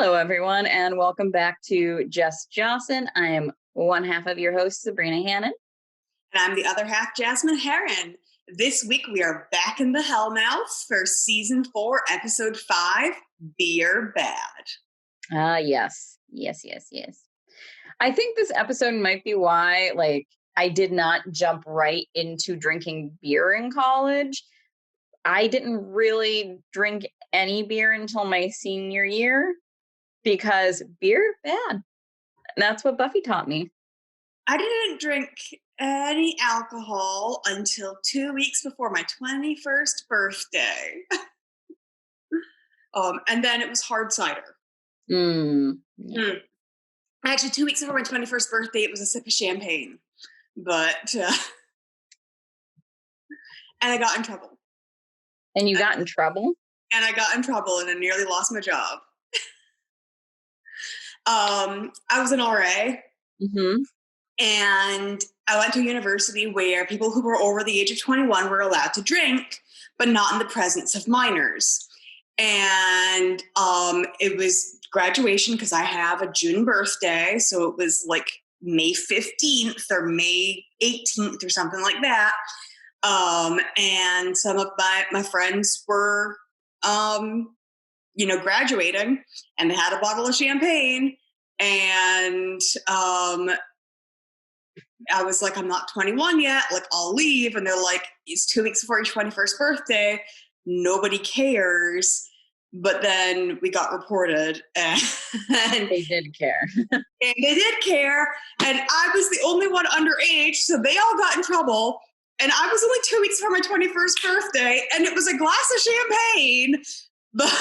Hello, everyone, and welcome back to Just Jocelyn. I am one half of your host, Sabrina Hannon. And I'm the other half, Jasmine Heron. This week we are back in the hellmouth for season 4, episode 5, Beer Bad. Yes. I think this episode might be why, I did not jump right into drinking beer in college. I didn't really drink any beer until my senior year because beer, bad. That's what Buffy taught me. I didn't drink any alcohol until 2 weeks before my 21st birthday. And then it was hard cider. Yeah. Actually, 2 weeks before my 21st birthday, it was a sip of champagne. But, and I got in trouble. And you got in trouble? And I got in trouble and I nearly lost my job. I was an RA. Mm-hmm. And I went to a university where people who were over the age of 21 were allowed to drink, but not in the presence of minors. And it was graduation because I have a June birthday. So it was like May 15th or May 18th or something like that. And some of my friends were, graduating, and they had a bottle of champagne. And I was like, I'm not 21 yet. Like, I'll leave. And they're like, it's 2 weeks before your 21st birthday. Nobody cares. But then we got reported. And they did care. And they did care. And I was the only one underage. So they all got in trouble. And I was only 2 weeks before my 21st birthday. And it was a glass of champagne. But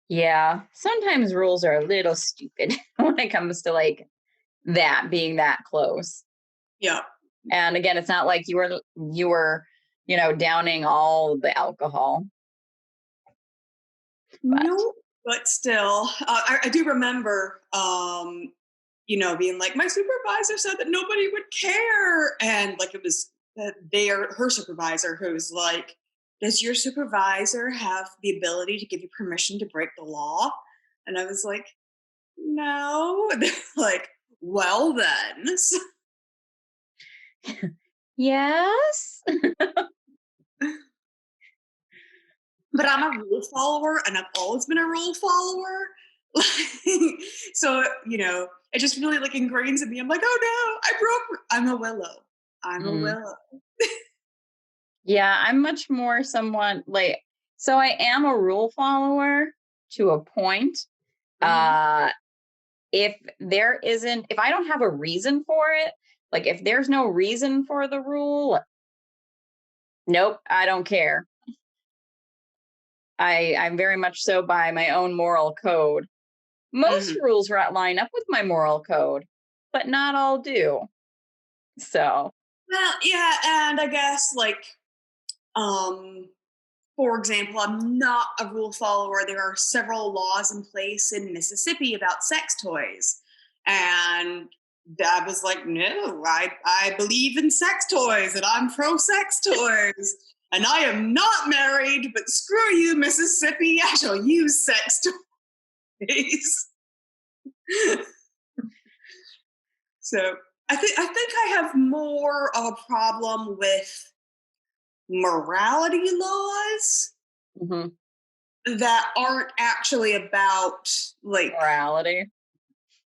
yeah, sometimes rules are a little stupid when it comes to that being that close. Yeah. And again, it's not like you were, downing all the alcohol. No, but still, I do remember, being like, my supervisor said that nobody would care. And it was her supervisor who was like, does your supervisor have the ability to give you permission to break the law? And I was like, no. They're like, well then. Yes. But I'm a rule follower, and I've always been a rule follower. So, it just really ingrains in me. I'm like, oh no, I'm a willow. I'm a willow. Yeah, I'm much more someone so I am a rule follower to a point. Mm-hmm. If I don't have a reason for it, if there's no reason for the rule, nope, I don't care. I'm very much so by my own moral code. Most rules line up with my moral code, but not all do. So. Well, yeah, and I guess for example, I'm not a rule follower. There are several laws in place in Mississippi about sex toys. And I was like, no, I believe in sex toys and I'm pro sex toys. And I am not married, but screw you, Mississippi. I shall use sex toys. So I think I have more of a problem with morality laws that aren't actually about morality.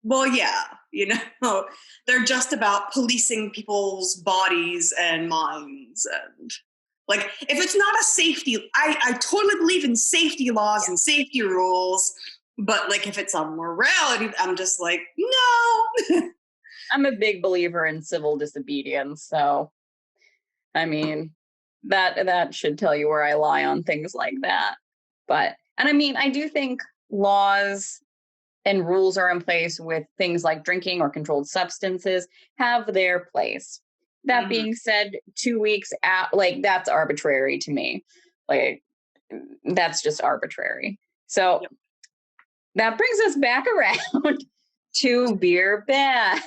Well, yeah, they're just about policing people's bodies and minds. And if it's not a safety, I totally believe in safety laws and safety rules. But if it's a morality, I'm just like, no. I'm a big believer in civil disobedience. So, I mean, that should tell you where I lie on things like that. And I mean, I do think laws and rules are in place with things like drinking or controlled substances have their place. That being said, 2 weeks out, that's arbitrary to me. That's just arbitrary. So that brings us back around to Beer Bad.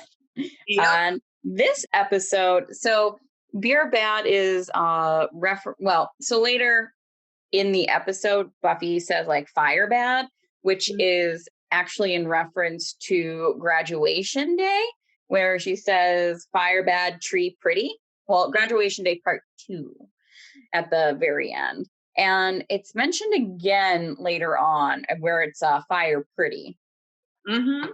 On this episode, so Beer Bad is so later in the episode, Buffy says like fire bad, which is actually in reference to graduation day, where she says fire bad, tree pretty. Well, graduation day part 2 at the very end. And it's mentioned again later on where it's fire pretty. Mm-hmm.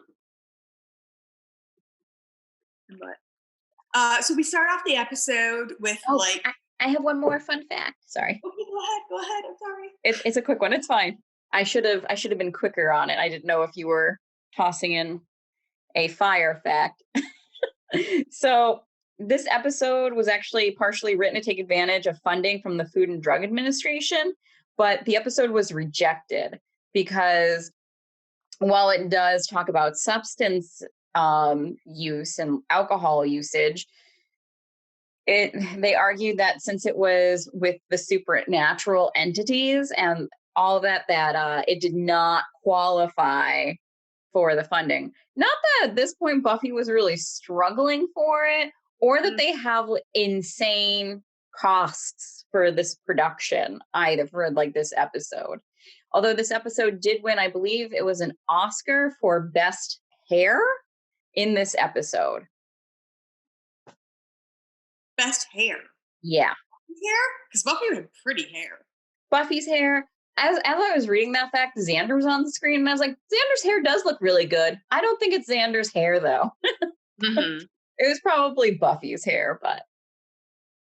But so we start off the episode with I have one more fun fact. Sorry. Okay, go ahead. I'm sorry. It's a quick one. It's fine. I should have been quicker on it. I didn't know if you were tossing in a fire fact. So this episode was actually partially written to take advantage of funding from the Food and Drug Administration, but the episode was rejected because while it does talk about substance use and alcohol usage, they argued that since it was with the supernatural entities and all of that, it did not qualify for the funding. Not that at this point Buffy was really struggling for it, or that they have insane costs for this production either for like this episode. Although this episode did win, I believe it was an Oscar for best hair in this episode. Best hair. Yeah. Hair? Because Buffy had pretty hair. Buffy's hair. As I was reading that fact, Xander was on the screen, and I was like, Xander's hair does look really good. I don't think it's Xander's hair, though. Mm-hmm. It was probably Buffy's hair, but...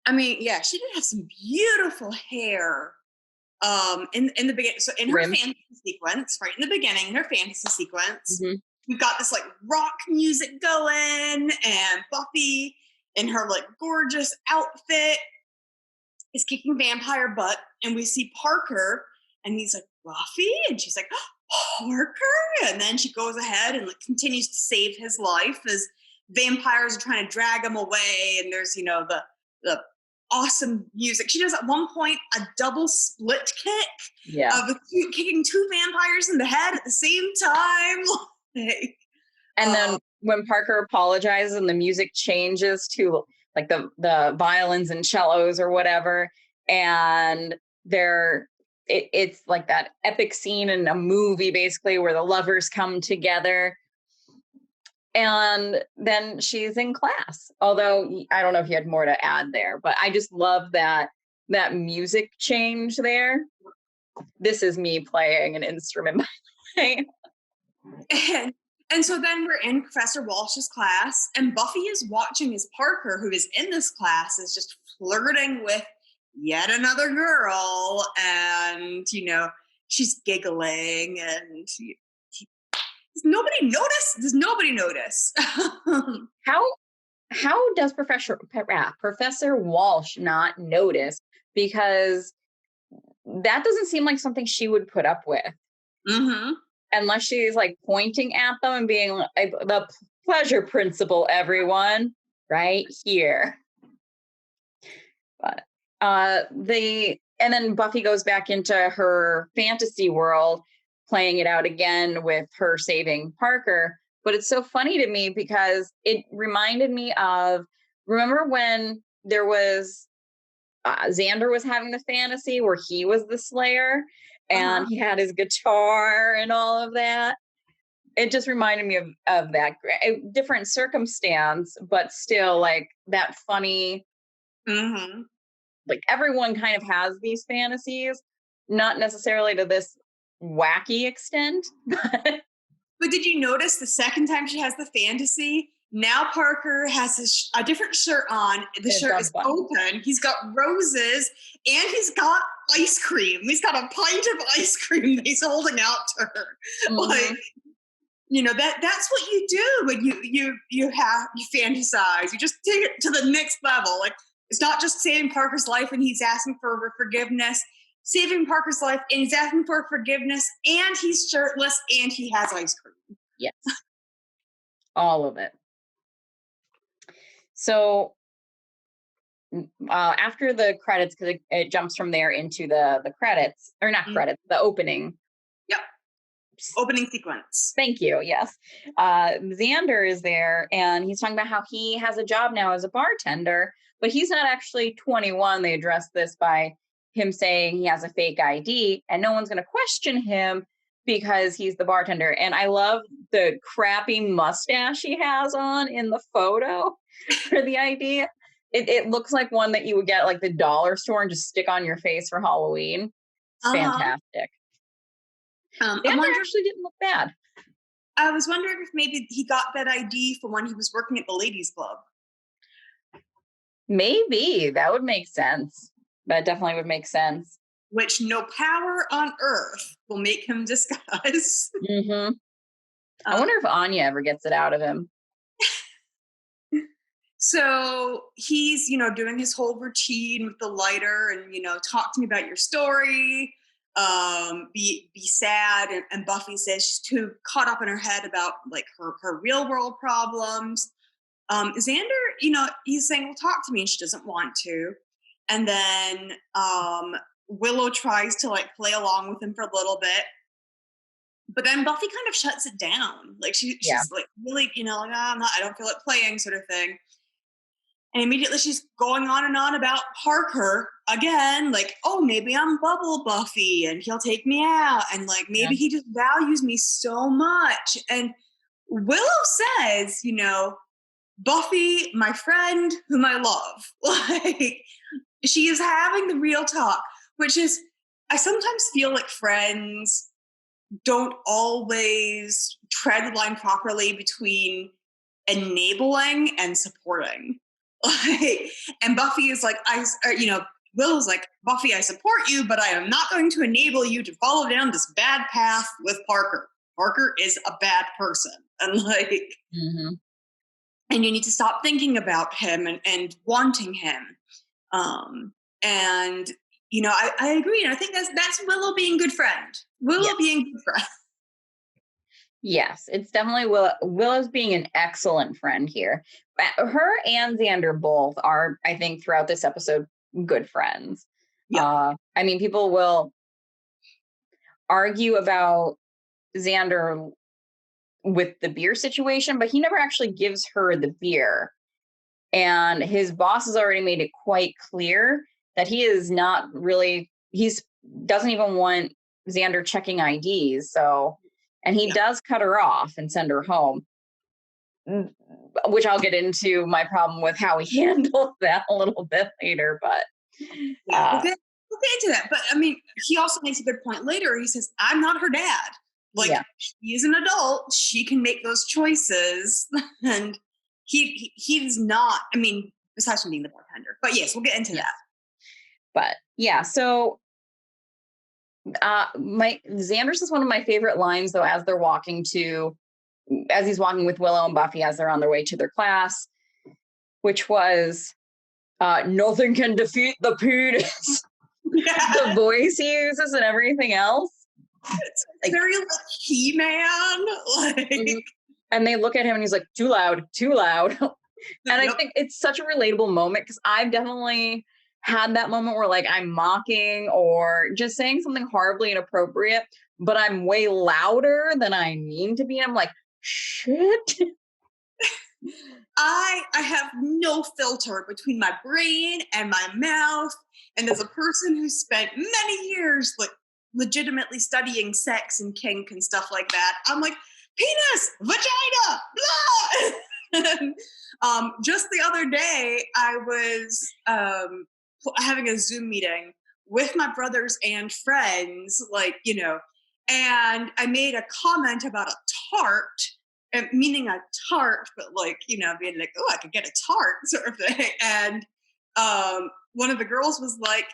I mean, yeah, she did have some beautiful hair in the beginning. So in her fantasy sequence, right in the beginning, in her fantasy sequence, we've got this like rock music going, and Buffy in her like gorgeous outfit is kicking vampire butt, and we see Parker, and he's like, Buffy? And she's like, Parker? And then she goes ahead and like continues to save his life as vampires are trying to drag him away, and there's, you know, the awesome music. She does at one point a double split kick of kicking 2 vampires in the head at the same time. And then when Parker apologizes and the music changes to like the violins and cellos or whatever, and it's like that epic scene in a movie basically where the lovers come together. And then she's in class. Although I don't know if you had more to add there, but I just love that music change there. This is me playing an instrument, by the way. And so then we're in Professor Walsh's class, and Buffy is watching as Parker, who is in this class, is just flirting with yet another girl, and, you know, she's giggling, and does nobody notice? Does nobody notice? How does Professor Walsh not notice? Because that doesn't seem like something she would put up with. Mm-hmm. Unless she's like pointing at them and being like, the pleasure principle, everyone, right here. But and then Buffy goes back into her fantasy world, playing it out again with her saving Parker. But it's so funny to me because it reminded me of, remember when there was Xander was having the fantasy where he was the Slayer and he had his guitar and all of that. It just reminded me of that different circumstance, but still like that funny, like everyone kind of has these fantasies, not necessarily to this wacky extent. But did you notice the second time she has the fantasy, now Parker has a different shirt on. The shirt is open. He's got roses and he's got ice cream. He's got a pint of ice cream that he's holding out to her. Like, you know, that's what you do when you fantasize. You just take it to the next level. Like, it's not just saving Parker's life and he's asking for forgiveness. Saving Parker's life and he's asking for forgiveness and he's shirtless and he has ice cream. Yes. All of it. So after the credits, because it jumps from there into the credits, or not credits, the opening. Yep. Opening sequence. Thank you. Yes. Xander is there and he's talking about how he has a job now as a bartender, but he's not actually 21. They address this by him saying he has a fake ID and no one's going to question him because he's the bartender. And I love the crappy mustache he has on in the photo for the ID. It looks like one that you would get at like the dollar store and just stick on your face for Halloween. It's fantastic. Xander actually didn't look bad. I was wondering if maybe he got that ID from when he was working at the ladies' club. Maybe. That would make sense. That definitely would make sense. Which no power on earth will make him disguise. Mm-hmm. I wonder if Anya ever gets it out of him. So he's, doing his whole routine with the lighter and, talk to me about your story, be sad. And Buffy says she's too caught up in her head about like her real world problems. Xander, he's saying, well, talk to me. And she doesn't want to. And then Willow tries to like play along with him for a little bit. But then Buffy kind of shuts it down. Like she's like really, like, I don't feel like playing sort of thing. And immediately she's going on and on about Parker again, like, oh, maybe I'm Bubble Buffy and he'll take me out. And like, maybe he just values me so much. And Willow says, Buffy, my friend whom I love, like she is having the real talk, which is, I sometimes feel like friends don't always tread the line properly between enabling and supporting. Like, and Buffy is like, Willow's like, Buffy, I support you, but I am not going to enable you to follow down this bad path with Parker. Parker is a bad person. And like, and you need to stop thinking about him and wanting him. And, I agree. And I think that's Willow being good friend. Willow being good friend. Yes, it's definitely Willow's being an excellent friend here. Her and Xander both are, I think, throughout this episode, good friends. Yeah. I mean, people will argue about Xander with the beer situation, but he never actually gives her the beer. And his boss has already made it quite clear that he is not really, doesn't even want Xander checking IDs. So, and he does cut her off and send her home, which I'll get into my problem with how he handled that a little bit later, but. We'll get into that. But I mean, he also makes a good point later. He says, I'm not her dad. Like, she is an adult. She can make those choices. And he's not, I mean, besides from being the bartender. But yes, we'll get into that. But yeah, so Xander's is one of my favorite lines, though, as he's walking with Willow and Buffy as they're on their way to their class, which was, nothing can defeat the penis. The voice he uses and everything else. It's like, very like He-Man. Like, and they look at him and he's like, too loud. And I think it's such a relatable moment because I've definitely had that moment where like I'm mocking or just saying something horribly inappropriate, but I'm way louder than I mean to be. I'm like, shit. I have no filter between my brain and my mouth. And as a person who spent many years like legitimately studying sex and kink and stuff like that, I'm like, penis, vagina, blah. Just the other day, I was having a Zoom meeting with my brothers and friends, and I made a comment about a tart, meaning a tart, but being like, oh, I could get a tart sort of thing. And one of the girls was like,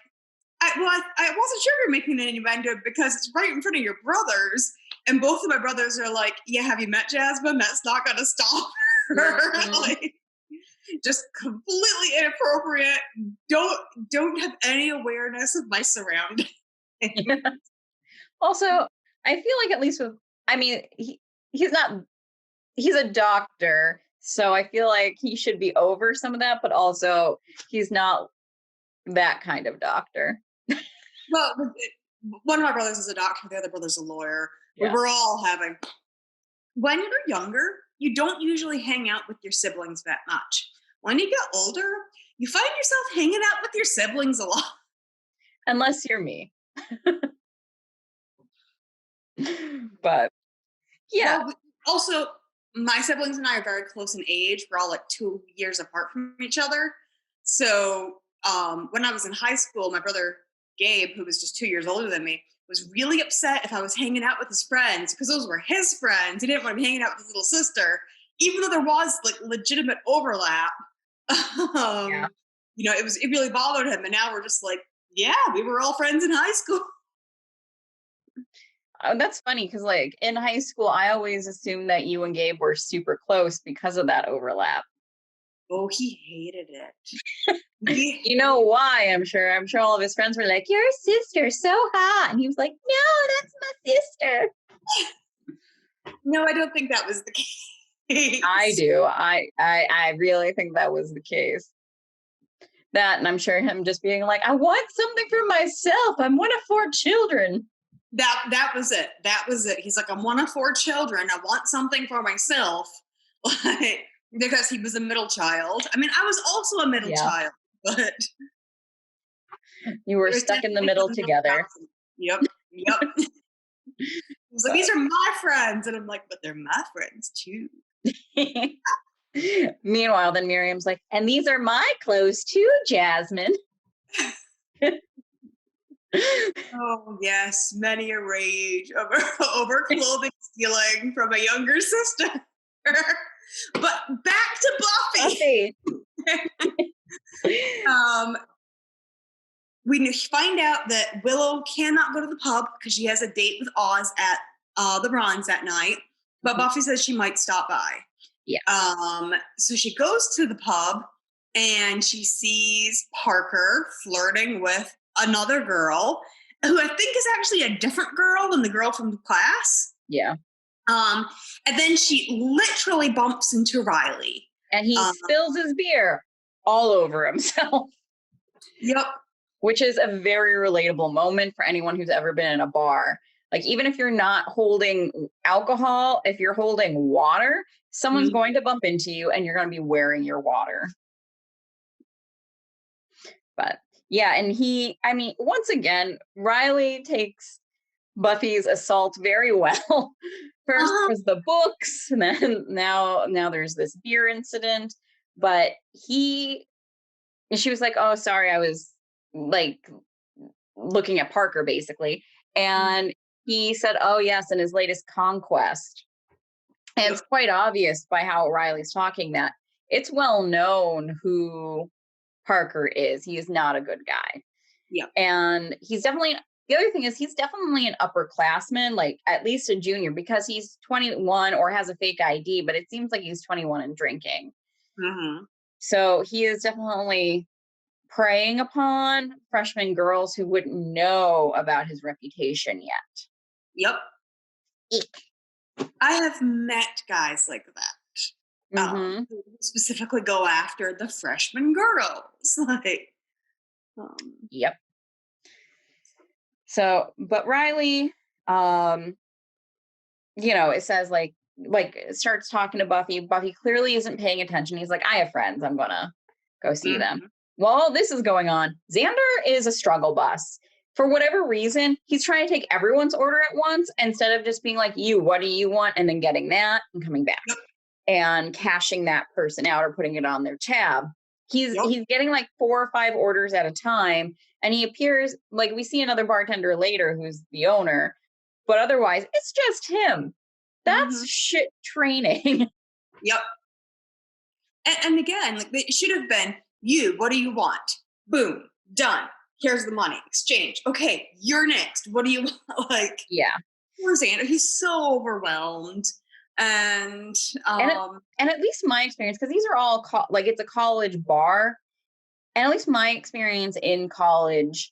I wasn't sure you're making an innuendo because it's right in front of your brothers. And both of my brothers are like, yeah, have you met Jasmine? That's not going to stop her. Just completely inappropriate. Don't have any awareness of my surroundings. Also, I feel like at least he's a doctor, so I feel like he should be over some of that, but also he's not that kind of doctor. Well, one of my brothers is a doctor, the other brother's a lawyer. Yeah. We're all having. When you're younger, you don't usually hang out with your siblings that much. When you get older, you find yourself hanging out with your siblings a lot. unless you're me. But yeah, Well, also, my siblings and I are very close in age. We're all like 2 years apart from each other. So when I was in high school, my brother Gabe, who was just 2 years older than me, was really upset if I was hanging out with his friends because those were his friends. He didn't want to be hanging out with his little sister, even though there was like legitimate overlap. yeah. um, it really bothered him. And now we're just like, yeah, we were all friends in high school. That's funny because, like, in high school, I always assumed that you and Gabe were super close because of that overlap. Oh, he hated it. He You know why? I'm sure. I'm sure all of his friends were like, "Your sister's so hot," and he was like, "No, that's my sister." No, I don't think that was the I case. do. I really think that was the case. That, and I'm sure him just being like, "I want something for myself. I'm one of 4 children." That was it. That was it. He's like, I'm one of 4 children. I want something for myself. Like, because he was a middle child. I mean, I was also a middle Yeah, child, but you were there's stuck in the definitely for middle the middle together. child. Yep. Yep. He's like, these But are my friends. And I'm like, but they're my friends too. meanwhile, then Miriam's like, "And these are my clothes too, Jasmine." Oh yes, many a rage over over clothing stealing from a younger sister. But back to Buffy. Buffy. Um, we find out that Willow cannot go to the pub because she has a date with Oz at the Bronze that night. But Buffy says she might stop by. Yeah. So she goes to the pub and she sees Parker flirting with another girl who I think is actually a different girl than the girl from the class. Yeah. Um, and then she literally bumps into Riley. And he spills his beer all over himself. Yep. Which is a very relatable moment for anyone who's ever been in a bar. Like, even if you're not holding alcohol, if you're holding water, someone's Mhm. going to bump into you and you're going to be wearing your water. But yeah, and I mean, once again, Riley takes Buffy's assault very well. First Uh-huh. was the books, and then now there's this beer incident. But she was like, "Oh, sorry, I was like looking at Parker basically." And he said, "Oh, yes," in his latest conquest. And it's Yep. quite obvious by how Riley's talking that it's well known who Parker is. He is not a good guy. Yep. And the other thing is he's definitely an upperclassman, like at least a junior, because he's 21 or has a fake ID, but it seems like he's 21 and drinking. Mm-hmm. So he is definitely preying upon freshman girls who wouldn't know about his reputation yet. Yep. Eek. I have met guys like that. Mm-hmm. Who specifically go after the freshman girls. Like, Yep. So, but Riley, it says like it starts talking to Buffy. Buffy clearly isn't paying attention. He's like, "I have friends. I'm gonna go see them." mhm. While all this is going on, Xander is a struggle bus. For whatever reason, he's trying to take everyone's order at once instead of just being like, what do you want? And then getting that and coming back Yep. and cashing that person out or putting it on their tab. Yep. He's getting like 4 or 5 orders at a time. And he appears like we see another bartender later who's the owner, but otherwise it's just him. That's Mm-hmm. shit training. Yep. And again, like it should have been you. What do you want? Boom. Done. Here's the money. Exchange. Okay, you're next. What do you want? Like, Yeah. poor Xander. He's so overwhelmed. And And at least my experience, because these are all like it's a college bar, and at least my experience in college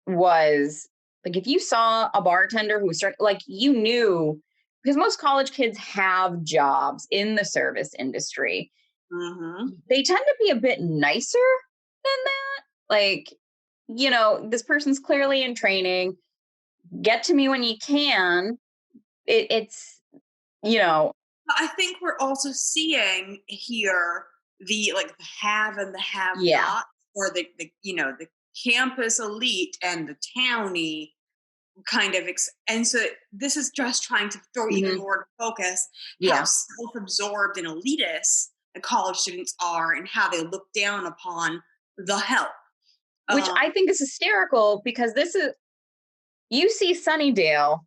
was like if you saw a bartender who started like you knew because most college kids have jobs in the service industry. mm-hmm. They tend to be a bit nicer than that. Like, this person's clearly in training. Get to me when you can. It's I think we're also seeing here the have and the have yeah, not, or the campus elite and the townie kind of, and so this is just trying to throw even more focus how self-absorbed and elitist the college students are and how they look down upon the help. Which I think is hysterical because this is, UC Sunnydale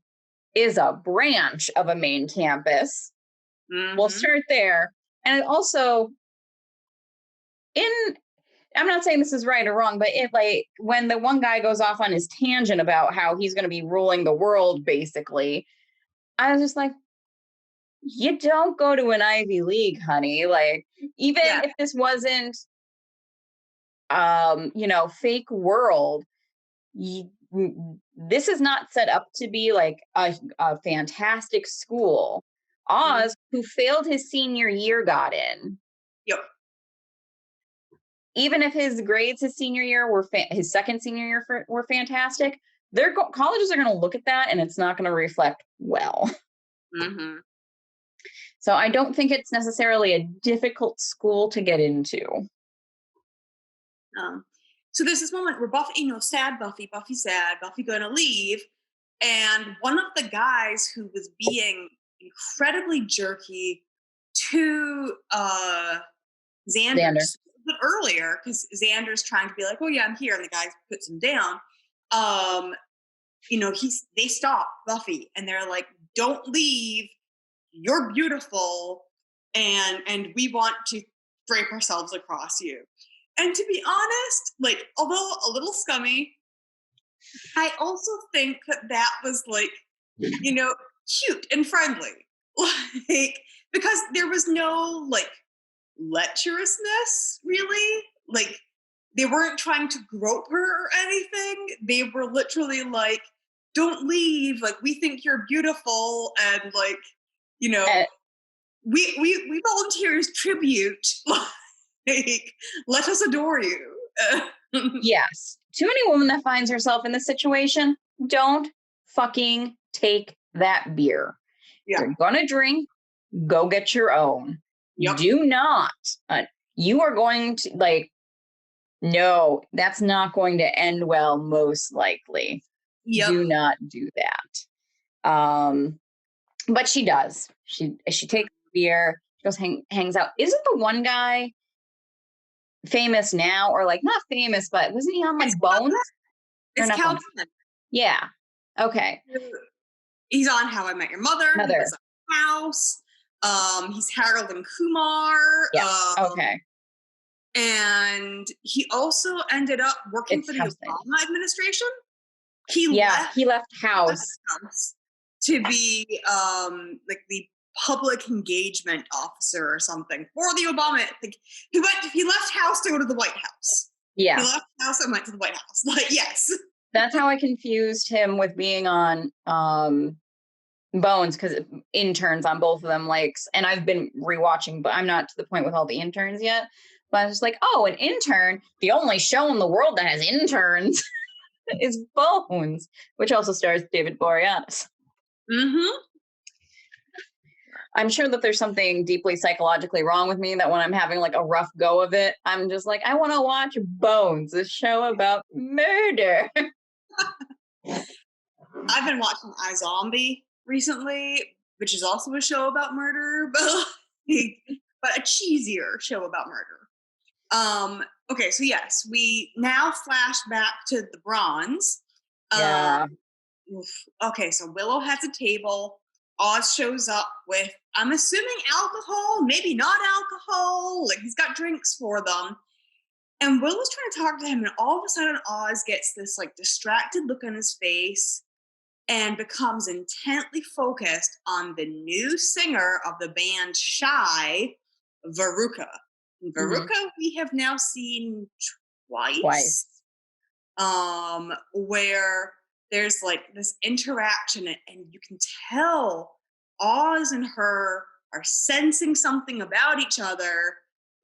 is a branch of a main campus. We'll start there. And also, I'm not saying this is right or wrong, but if like when the one guy goes off on his tangent about how he's going to be ruling the world, basically, I was just like, you don't go to an Ivy League, honey. Like, even if this wasn't, fake world, this is not set up to be like a fantastic school. Oz, who failed his senior year, got in. Yep. Even if his grades his senior year were his second senior year were fantastic, colleges are going to look at that and it's not going to reflect well. So I don't think it's necessarily a difficult school to get into. So there's this moment where Buffy, sad Buffy's sad, Buffy gonna leave, and one of the guys who was being incredibly jerky to Xander. But earlier, because Xander's trying to be like, oh yeah, I'm here, and the guy puts him down. They stop Buffy and they're like, don't leave, you're beautiful, and we want to drape ourselves across you. And to be honest, like, although a little scummy, I also think that was like, cute and friendly. Like, because there was no like lecherousness, really. Like, they weren't trying to grope her or anything. They were literally like, don't leave, like, we think you're beautiful, and like, we volunteer as tribute. Like, let us adore you. Yes. To any woman that finds herself in this situation, don't fucking take that beer. You're gonna drink, go get your own. Do not. You are going to, like, no, that's not going to end well, most likely. Do not do that. But she does. She takes beer, she goes hangs out. Isn't the one guy famous now, or like not famous, but wasn't he on like Bones? It's Cal. Yeah. Okay. He's on How I Met Your Mother. He was on House. He's Harold and Kumar. Yeah. Okay. And he also ended up working for the Obama administration. He left House to be like the public engagement officer or something for the Obama. He left House to go to the White House. Yeah. He left House and went to the White House. Like, yes. That's how I confused him with being on Bones, because interns on both of them, like, and I've been rewatching, but I'm not to the point with all the interns yet. But I was just like, oh, an intern, the only show in the world that has interns is Bones, which also stars David Boreanaz. I'm sure that there's something deeply psychologically wrong with me that when I'm having like a rough go of it, I'm just like, I want to watch Bones, a show about murder. I've been watching iZombie recently, which is also a show about murder, but a cheesier show about murder. Okay, so yes, we now flash back to the Bronze. Okay, so Willow has a table. Oz shows up with, I'm assuming, alcohol, maybe not alcohol. Like, he's got drinks for them. And Willow's trying to talk to him, and all of a sudden Oz gets this like distracted look on his face and becomes intently focused on the new singer of the band Shy, Veruca. Veruca we have now seen twice. Where there's like this interaction, and you can tell Oz and her are sensing something about each other,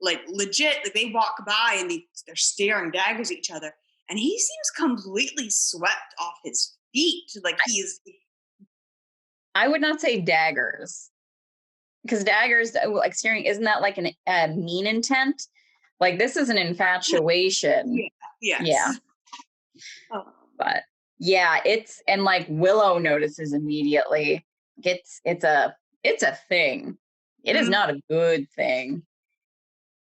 like legit. Like, they walk by and they're staring daggers at each other, and he seems completely swept off his feet. Like, I would not say daggers, because daggers, like staring, isn't that like a mean intent? Like, this is an infatuation. Yes. Yeah. Oh. But yeah, and like Willow notices immediately. It's a thing. It is Mm, not a good thing.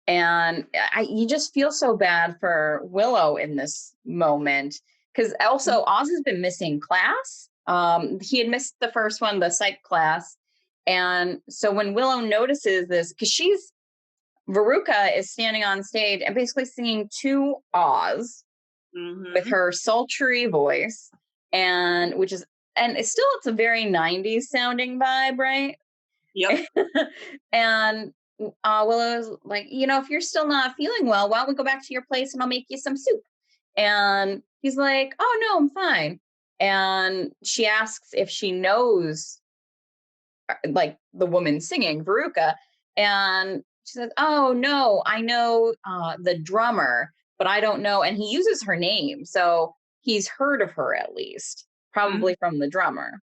And you just feel so bad for Willow in this moment, because also Oz has been missing class. He had missed the first one, the psych class. And so when Willow notices this, because Veruca is standing on stage and basically singing to Oz with mm-hmm. her sultry voice, and it's a very 90s sounding vibe, right? Yep. And Willow's like, if you're still not feeling well, why don't we go back to your place and I'll make you some soup? And he's like, oh no, I'm fine. And she asks if she knows, like, the woman singing, Veruca, and she says, oh no, I know the drummer, but I don't know. And he uses her name, so he's heard of her at least, Mm-hmm. probably from the drummer.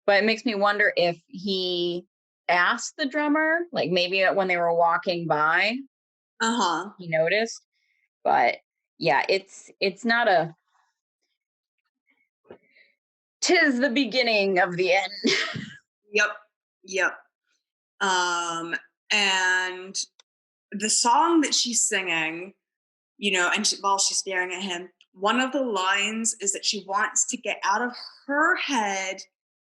But it makes me wonder if he asked the drummer, like maybe when they were walking by, Uh-huh. he noticed. But yeah, it's not a, 'tis the beginning of the end. Yep. Yep. And the song that she's singing, and while she's staring at him, one of the lines is that she wants to get out of her head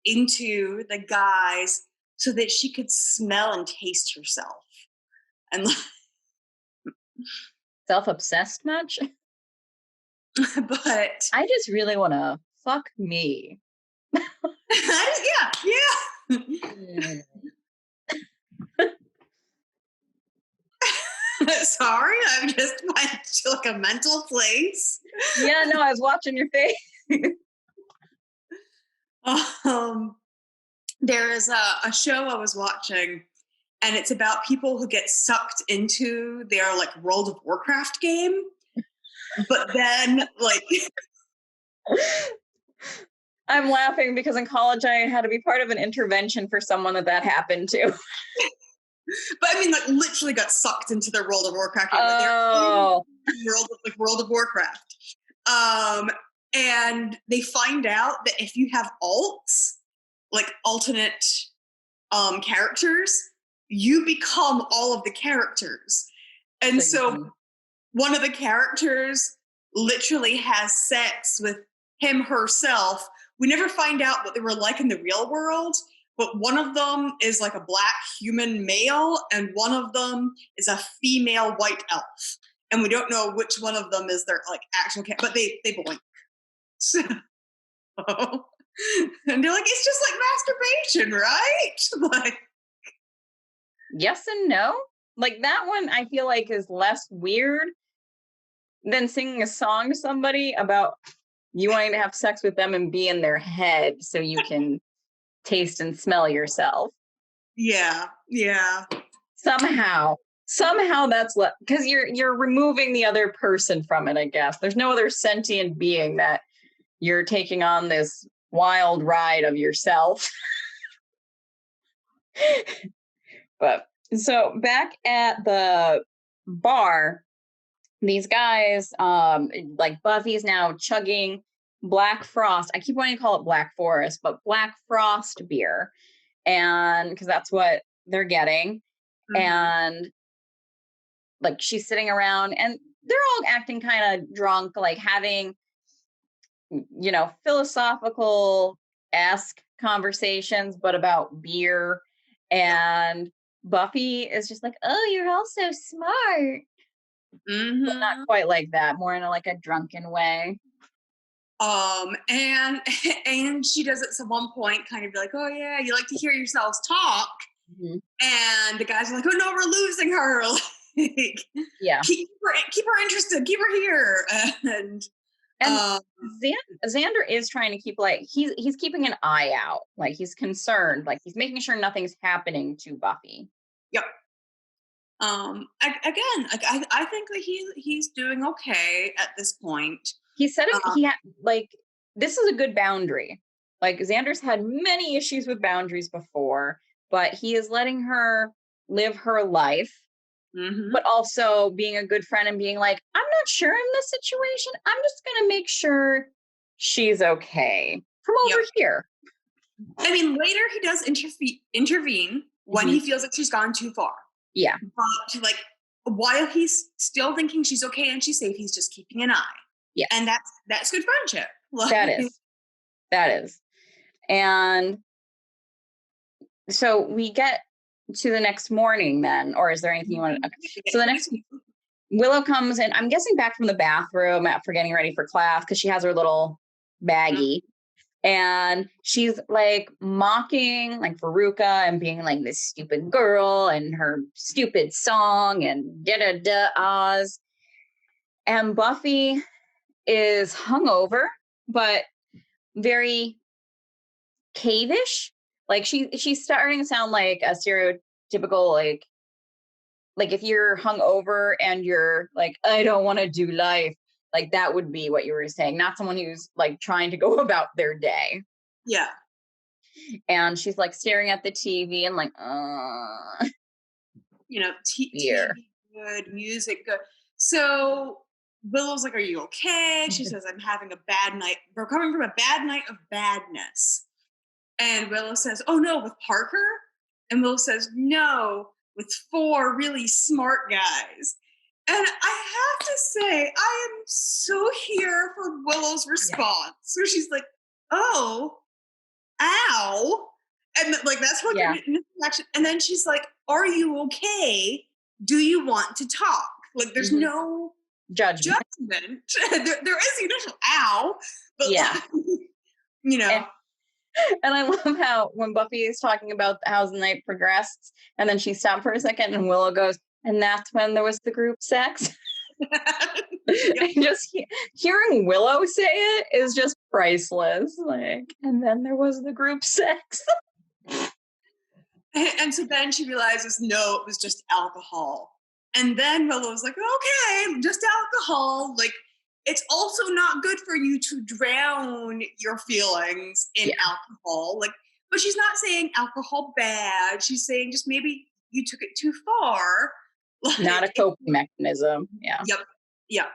into the guys so that she could smell and taste herself. And Self-obsessed much? but I just really want to fuck me. yeah, yeah. Mm. Sorry, I'm just went to like a mental place. Yeah, no, I was watching your face. Um, there is a show I was watching, and it's about people who get sucked into their like World of Warcraft game, but then like I'm laughing because in college I had to be part of an intervention for someone that happened to. but I mean like literally got sucked into their World of Warcraft game, like they're in Oh, World of Warcraft. And they find out that if you have alts, like alternate characters, you become all of the characters. And so one of the characters literally has sex with him herself. We never find out what they were like in the real world, but one of them is like a black human male, and one of them is a female white elf. And we don't know which one of them is their like actual but they blink. So, and they're like, it's just like masturbation, right? Like, yes and no. Like that one I feel like is less weird than singing a song to somebody about you wanting to have sex with them and be in their head so you can taste and smell yourself. yeah, yeah. Somehow that's because you're removing the other person from it, I guess. There's no other sentient being that you're taking on this wild ride of yourself. But so back at the bar, these guys, like Buffy's now chugging Black Frost. I keep wanting to call it Black Forest, but Black Frost beer. And because that's what they're getting. Mm-hmm. And like she's sitting around and they're all acting kind of drunk, like having, philosophical-esque conversations, but about beer. And Buffy is just like, oh, you're all so smart. Mm-hmm. But not quite like that, more in a drunken way. And and she does at one point kind of be like, oh yeah, you like to hear yourselves talk. Mm-hmm. And the guys are like, oh no, we're losing her. Like, Yeah. keep her interested, keep her here. And Xander is trying to keep, like, he's keeping an eye out, like he's concerned, like he's making sure nothing's happening to Buffy. Yep. Again, I think that he's doing okay at this point. He said he had, like, this is a good boundary. Like, Xander's had many issues with boundaries before, but he is letting her live her life. but also being a good friend and being like, I'm not sure in this situation. I'm just going to make sure she's okay from over here. I mean, later he does intervene when he feels like she's gone too far. Yeah. But like, while he's still thinking she's okay and she's safe, he's just keeping an eye. Yeah. And that's good friendship. That is. And so we get to the next morning then, or is there anything you want to, okay. So the next, Willow comes in, I'm guessing back from the bathroom after getting ready for class, because she has her little baggie. And she's like mocking like Veruca and being like this stupid girl and her stupid song and Oz. And Buffy is hungover, but very cavish. Like she's starting to sound like a stereotypical like if you're hungover and you're like, I don't want to do life. Like that would be what you were saying, not someone who's like trying to go about their day. Yeah. And she's like staring at the TV and like, you know, TV good, music good. So Willow's like, are you okay? She says, I'm having a bad night. We're coming from a bad night of badness. And Willow says, oh no, with Parker? And Willow says, no, with 4 really smart guys. And I have to say, I am so here for Willow's response. So she's like, oh, ow. And like, that's what reaction. And then she's like, are you okay? Do you want to talk? Like, there's no judgment. there is the initial ow, but like, you know. And I love how when Buffy is talking about how the night progressed, and then she stopped for a second, and Willow goes, and that's when there was the group sex. And just hearing Willow say it is just priceless. Like, and then there was the group sex. And so then she realizes, no, it was just alcohol. And then Willow's like, okay, just alcohol. Like, it's also not good for you to drown your feelings in alcohol. Like, but she's not saying alcohol bad. She's saying just maybe you took it too far. Like, not a coping mechanism. Yeah. Yep.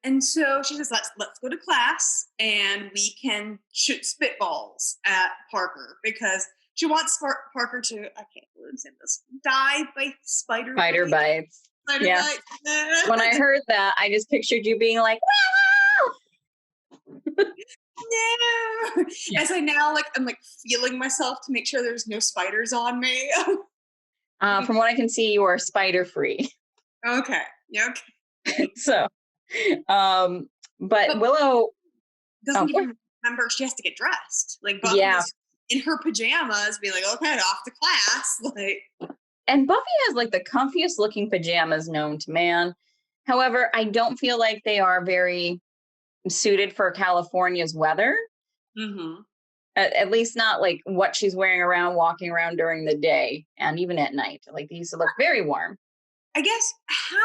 And so she says, let's go to class and we can shoot spitballs at Parker, because she wants Parker to, I can't believe I'm saying this, die by spider bites. Yeah. When I heard that, I just pictured you being like, wow. No. As I now I'm like feeling myself to make sure there's no spiders on me. From what I can see, you are spider free. Okay. Yeah. Okay. So, but Willow doesn't even remember she has to get dressed. Like Buffy is in her pajamas, being like, okay, off to class. Like, and Buffy has like the comfiest looking pajamas known to man. However, I don't feel like they are very suited for California's weather. At least not like what she's wearing around, walking around during the day and even at night. Like these look very warm. I guess, how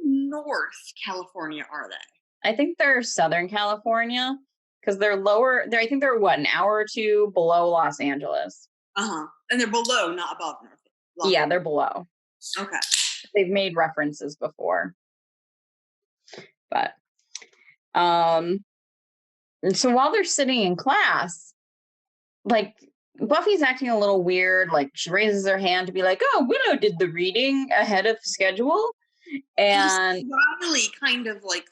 North California are they? I think they're Southern California, because they're lower. I think they're an hour or 2 below Los Angeles. And they're below, not above North. Yeah, they're below. Okay. They've made references before. But and so while they're sitting in class, like Buffy's acting a little weird. Like she raises her hand to be like, oh, Willow did the reading ahead of schedule. And really kind of like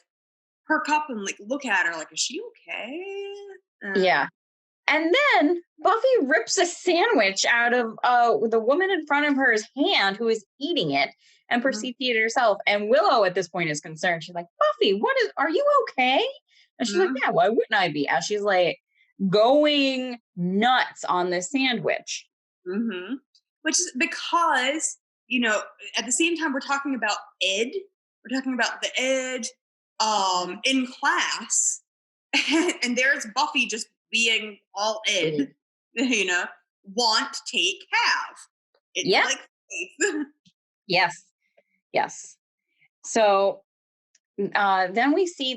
perk up and like look at her like, is she okay? Yeah. And then Buffy rips a sandwich out of the woman in front of her's hand who is eating it and proceeds to eat it herself. And Willow at this point is concerned. She's like, Buffy, are you okay? And she's like, yeah, why wouldn't I be? As she's like going nuts on this sandwich. Which is because, you know, at the same time we're talking about Ed. We're talking about the Ed in class. And there's Buffy just being all Ed, you know, want, take, have. It's like faith. Yes. So then we see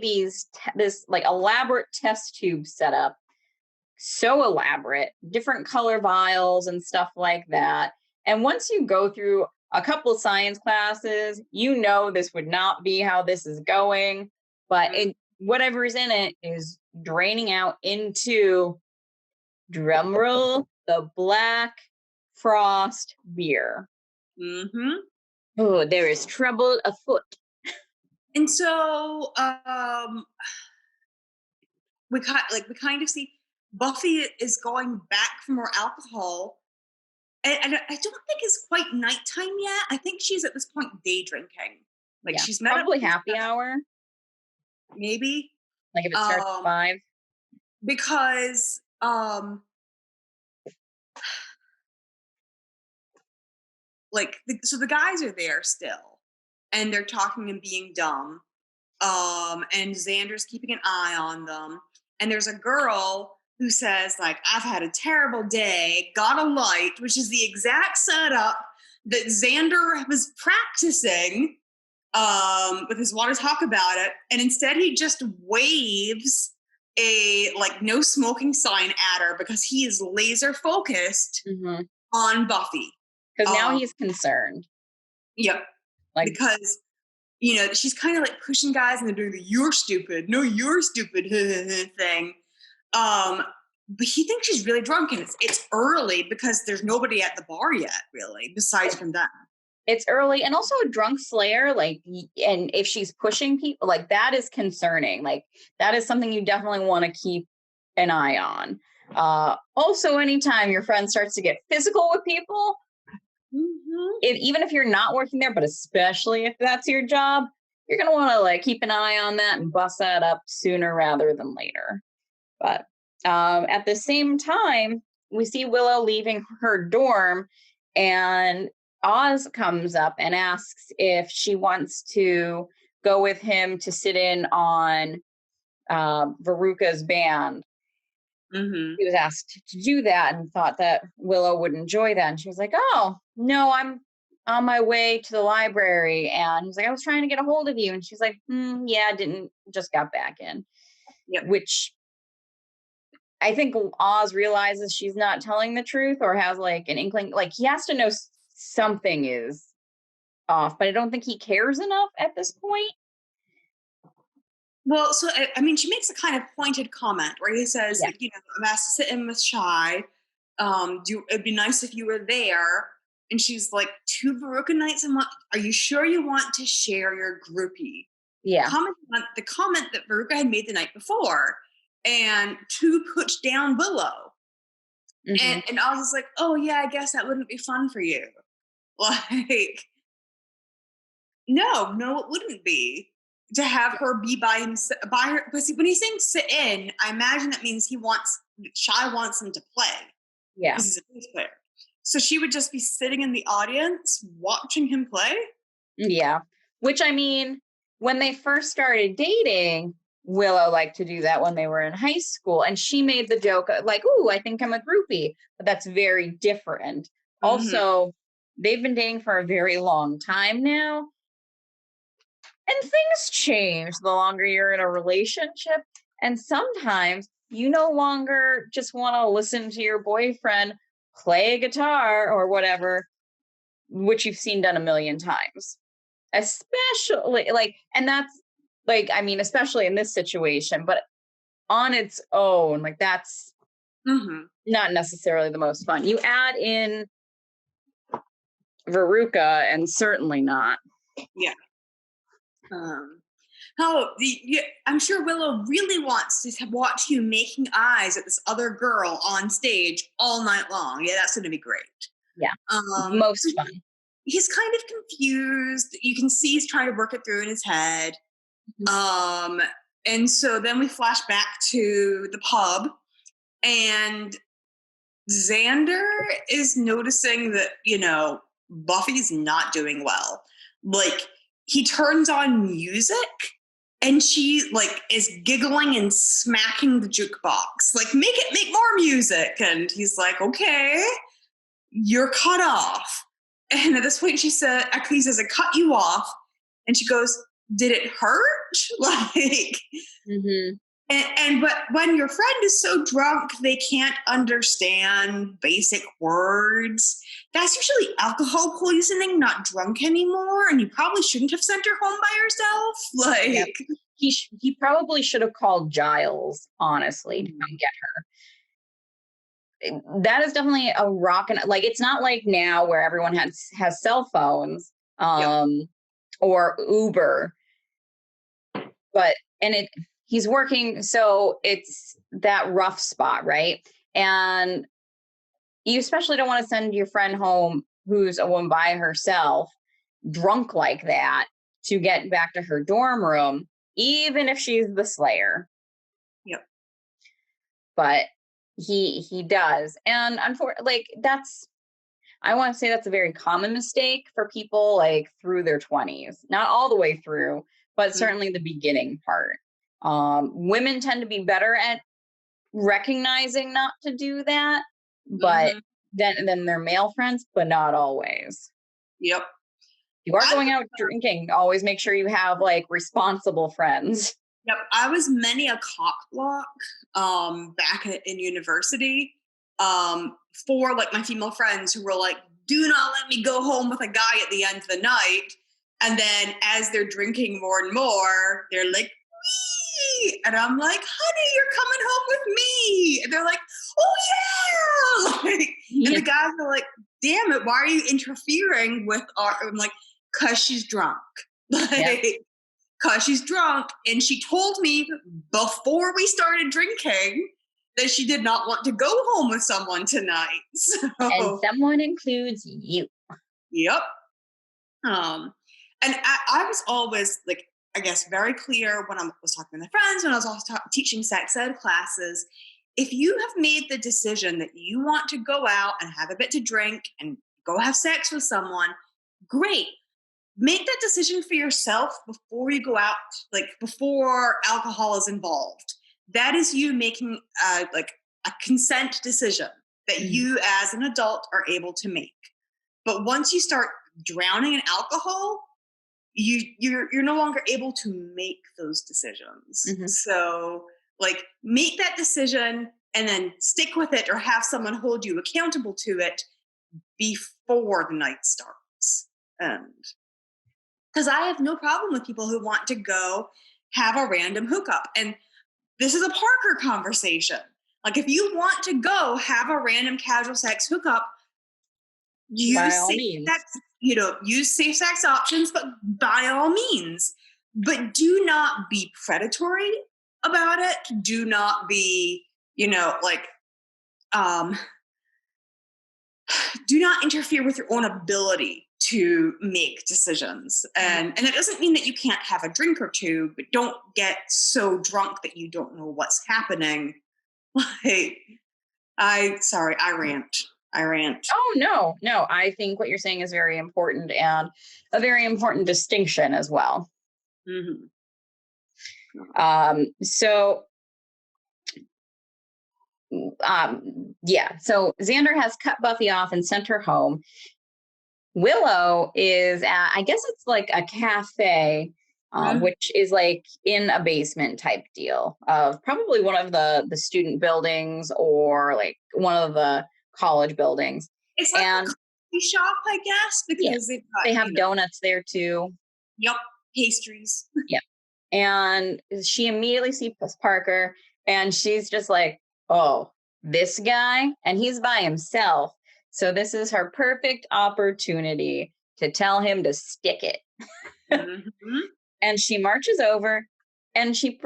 this like elaborate test tube set up. So elaborate, different color vials and stuff like that. And once you go through a couple science classes, you know this would not be how this is going, but whatever's in it is draining out into, drumroll, the Black Frost beer. Mm-hmm. Oh, there is trouble afoot. And so we kind of see Buffy is going back for more alcohol. And I don't think it's quite nighttime yet. I think she's at this point day drinking. Like Yeah, she's met probably up happy hour. maybe. Like if it starts at 5. Because so the guys are there still, and they're talking and being dumb. And Xander's keeping an eye on them. And there's a girl who says, like, I've had a terrible day, got a light, which is the exact setup that Xander was practicing with his want to talk about it. And instead he just waves a like no smoking sign at her because he is laser focused on Buffy. Because now he's concerned. Yep. Like, because she's kind of like pushing guys and they're doing the "you're stupid," "no, you're stupid" thing. But he thinks she's really drunk, and it's early because there's nobody at the bar yet, really, besides from them. It's early, and also a drunk Slayer, like, and if she's pushing people, like, that is concerning. Like, that is something you definitely want to keep an eye on. Also, anytime your friend starts to get physical with people, even if you're not working there, but especially if that's your job, you're going to want to like keep an eye on that and bust that up sooner rather than later. But at the same time, we see Willow leaving her dorm, and Oz comes up and asks if she wants to go with him to sit in on Veruca's band. He was asked to do that and thought that Willow would enjoy that. And she was like, oh, no, I'm on my way to the library. And he's like, I was trying to get a hold of you. And she's like, yeah, just got back in. Yep. Which I think Oz realizes she's not telling the truth, or has like an inkling. Like, he has to know something is off, but I don't think he cares enough at this point. Well, so I mean, she makes a kind of pointed comment where he says, like, I'm asked to sit in with Shy. It'd be nice if you were there. And she's like, 2 Veruca nights a month. Are you sure you want to share your groupie? Yeah. The comment that Veruca had made the night before, and to put down Willow. And Oz is like, oh yeah, I guess that wouldn't be fun for you. Like, no, it wouldn't be. To have her be by her, because when he's saying sit in, I imagine that means Shy wants him to play. Yeah. Because he's a bass player. So she would just be sitting in the audience watching him play? Yeah. Which, I mean, when they first started dating, Willow liked to do that when they were in high school. And she made the joke like, ooh, I think I'm a groupie. But that's very different. Also, they've been dating for a very long time now. And things change the longer you're in a relationship. And sometimes you no longer just want to listen to your boyfriend play a guitar or whatever, which you've seen done a million times. Especially, like, and that's, like, I mean, especially in this situation, but on its own, like, that's not necessarily the most fun. You add in Veruca, and certainly not. Yeah. I'm sure Willow really wants to watch you making eyes at this other girl on stage all night long. Yeah, that's going to be great. Yeah, most fun. He's kind of confused. You can see he's trying to work it through in his head. And so then we flash back to the pub, and Xander is noticing that, Buffy's not doing well. Like, he turns on music and she like is giggling and smacking the jukebox. Like, make more music. And he's like, okay, you're cut off. And at this point he says, I cut you off. And she goes, did it hurt? Like, But when your friend is so drunk they can't understand basic words, that's usually alcohol poisoning, not drunk anymore. And you probably shouldn't have sent her home by herself. Yep. He probably should have called Giles, honestly, to come get her. That is definitely a rockin', like, it's not like now where everyone has cell phones, or Uber, but, he's working, so it's that rough spot, right? And you especially don't want to send your friend home who's a woman by herself, drunk like that, to get back to her dorm room, even if she's the Slayer. Yep. But he does, and unfortunately, like, I want to say that's a very common mistake for people, like, through their 20s, not all the way through, but certainly the beginning part. Women tend to be better at recognizing not to do that, but then their male friends, but not always. Yep. You are going out drinking, always make sure you have, like, responsible friends. Yep. I was many a cock block back in university for like my female friends who were like, do not let me go home with a guy at the end of the night. And then as they're drinking more and more, they're like, wee! And I'm like, honey, you're coming home with me. And they're like, oh yeah. Like, and the guys are like, damn it, why are you interfering with our, I'm like, cause she's drunk. Like, cause she's drunk. And she told me before we started drinking that she did not want to go home with someone tonight. So, and someone includes you. Yep. And I was always, like, I guess, very clear when I was talking with my friends, when I was also teaching sex ed classes. If you have made the decision that you want to go out and have a bit to drink and go have sex with someone, great. Make that decision for yourself before you go out, like before alcohol is involved. That is you making like a consent decision that you as an adult are able to make. But once you start drowning in alcohol, you're no longer able to make those decisions. So, like, make that decision and then stick with it, or have someone hold you accountable to it before the night starts. And because I have no problem with people who want to go have a random hookup. And this is a Parker conversation. Like, if you want to go have a random casual sex hookup, use safe sex options, but by all means. But do not be predatory about it. Do not be, do not interfere with your own ability to make decisions. And it doesn't mean that you can't have a drink or two, but don't get so drunk that you don't know what's happening. Like, I rant. Oh, no. I think what you're saying is very important, and a very important distinction as well. So Xander has cut Buffy off and sent her home. Willow is at, I guess it's like a cafe, which is like in a basement type deal of probably one of the student buildings, or like one of the college buildings. It's like a coffee shop, I guess, because they have donuts there too. Yep, pastries. Yep. And she immediately sees Parker, and she's just like, oh, this guy? And he's by himself. So this is her perfect opportunity to tell him to stick it. And she marches over, and she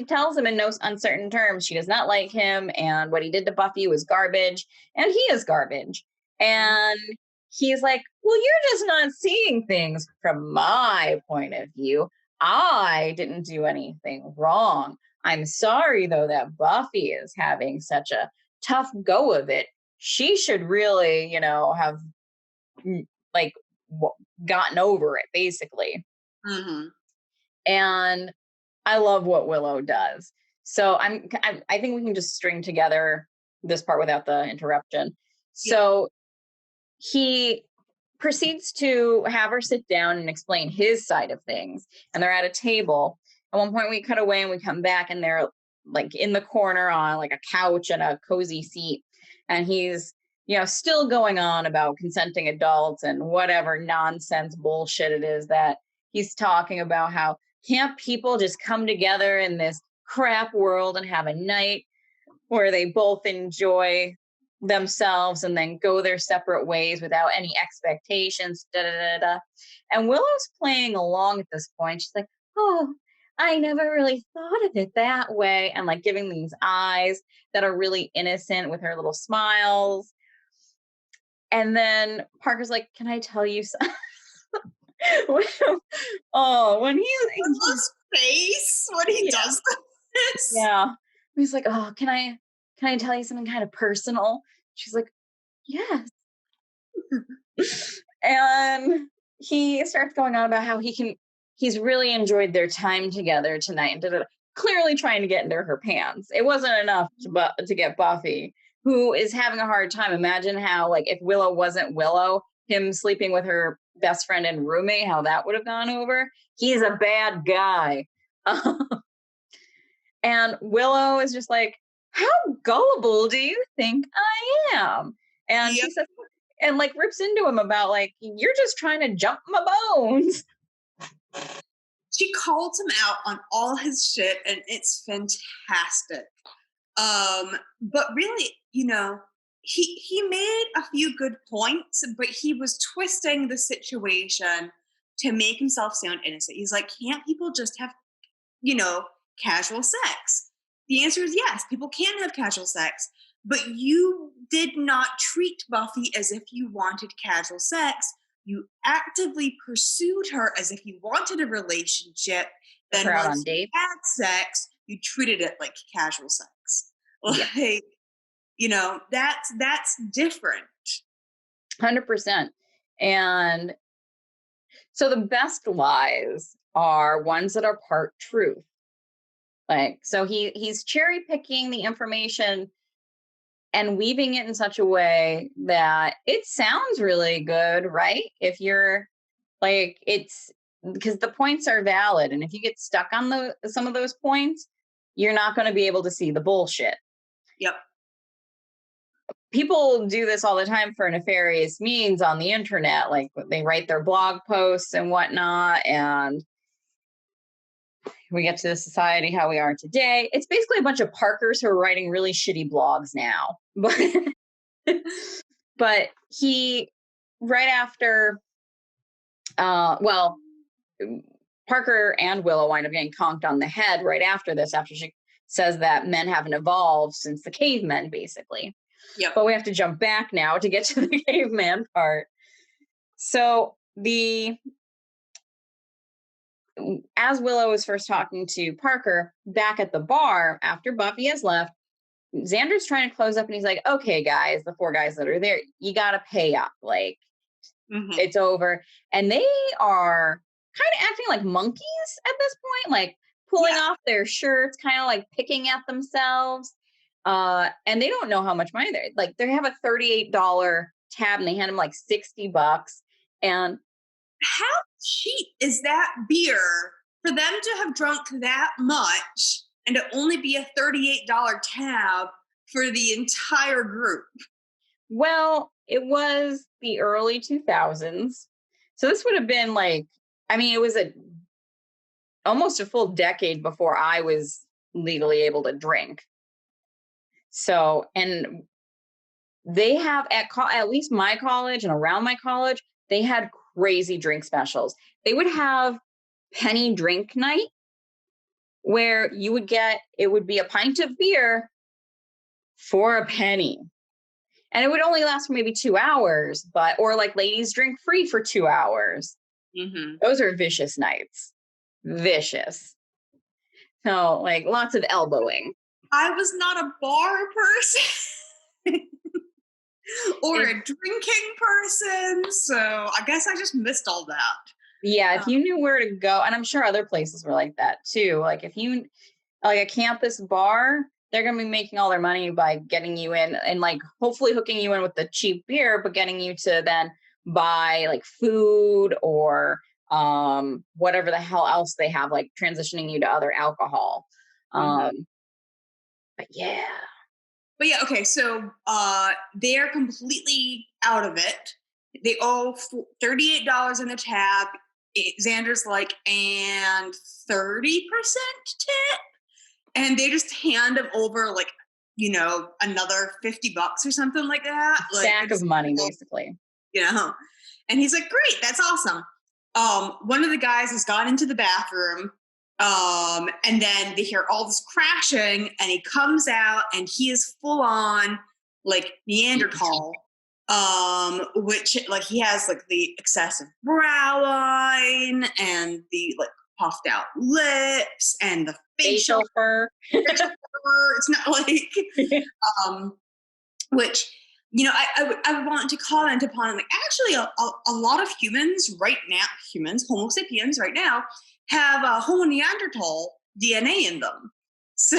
tells him in no uncertain terms she does not like him, and what he did to Buffy was garbage, and he is garbage. And he's like, well, you're just not seeing things from my point of view. I didn't do anything wrong. I'm sorry, though, that Buffy is having such a tough go of it. She should really, have like gotten over it, basically. And I love what Willow does. So I think we can just string together this part without the interruption. So he proceeds to have her sit down and explain his side of things. And they're at a table. At one point we cut away and we come back and they're like in the corner on like a couch and a cozy seat. And he's, still going on about consenting adults and whatever nonsense bullshit it is that he's talking about. How can't people just come together in this crap world and have a night where they both enjoy themselves and then go their separate ways without any expectations, da da da da. And Willow's playing along at this point. She's like, oh, I never really thought of it that way. And like giving these eyes that are really innocent with her little smiles. And then Parker's like, can I tell you something? When his face when he does this. Yeah. He's like, oh, can I tell you something kind of personal? She's like, yes. And he starts going on about how he's really enjoyed their time together tonight. Clearly trying to get into her pants. It wasn't enough to get Buffy, who is having a hard time. Imagine how, like, if Willow wasn't Willow, him sleeping with her best friend and roommate, how that would have gone over. He's a bad guy. And Willow is just like, how gullible do you think I am? And she says, and like rips into him about like, you're just trying to jump my bones. She calls him out on all his shit, and it's fantastic. But really, he made a few good points, but he was twisting the situation to make himself sound innocent. He's like, can't people just have, casual sex? The answer is yes, people can have casual sex, but you did not treat Buffy as if you wanted casual sex. You actively pursued her as if you wanted a relationship. Then once you had sex, you treated it like casual sex. Like, that's different. 100%. And so the best lies are ones that are part truth. Like, so he's cherry picking the information and weaving it in such a way that it sounds really good, right? If you're like, it's because the points are valid. And if you get stuck on some of those points, you're not going to be able to see the bullshit. Yep. People do this all the time for nefarious means on the internet. Like they write their blog posts and whatnot. And we get to the society how we are today. It's basically a bunch of Parkers who are writing really shitty blogs now. But he, right after, Parker and Willow wind up getting conked on the head right after this, after she says that men haven't evolved since the cavemen, basically. Yep. But we have to jump back now to get to the caveman part. So as Willow is first talking to Parker back at the bar after Buffy has left, Xander's trying to close up and he's like, okay, guys, the 4 guys that are there, you got to pay up. Like, It's over. And they are kind of acting like monkeys at this point, like pulling off their shirts, kind of like picking at themselves. And they don't know how much money they're like. They have a $38 tab and they hand them like $60. And how cheap is that beer for them to have drunk that much and to only be a $38 tab for the entire group? Well, it was the early 2000s. So this would have been like, I mean, it was almost a full decade before I was legally able to drink. So, and they have at least my college and around my college, they had crazy drink specials. They would have penny drink night where you would it would be a pint of beer for a penny. And it would only last for maybe 2 hours, or like ladies drink free for 2 hours. Mm-hmm. Those are vicious nights. Vicious. So like lots of elbowing. I was not a bar person or a drinking person. So I guess I just missed all that. Yeah, if you knew where to go, and I'm sure other places were like that too. Like if you, like a campus bar, they're going to be making all their money by getting you in and like hopefully hooking you in with the cheap beer, but getting you to then buy like food or whatever the hell else they have, like transitioning you to other alcohol. But yeah. But yeah, okay, so they're completely out of it. They owe $38 in the tab. Xander's like, and 30% tip? And they just hand him over like, another $50 or something like that. Stack of money, basically. And he's like, great, that's awesome. One of the guys has gone into the bathroom, and then they hear all this crashing, and he comes out, and he is full on like Neanderthal, which like he has like the excessive brow line and the like puffed out lips and the facial fur. It's not like, which. I want to comment upon, like, actually a lot of humans right now, Homo sapiens right now, have Homo Neanderthal DNA in them. So,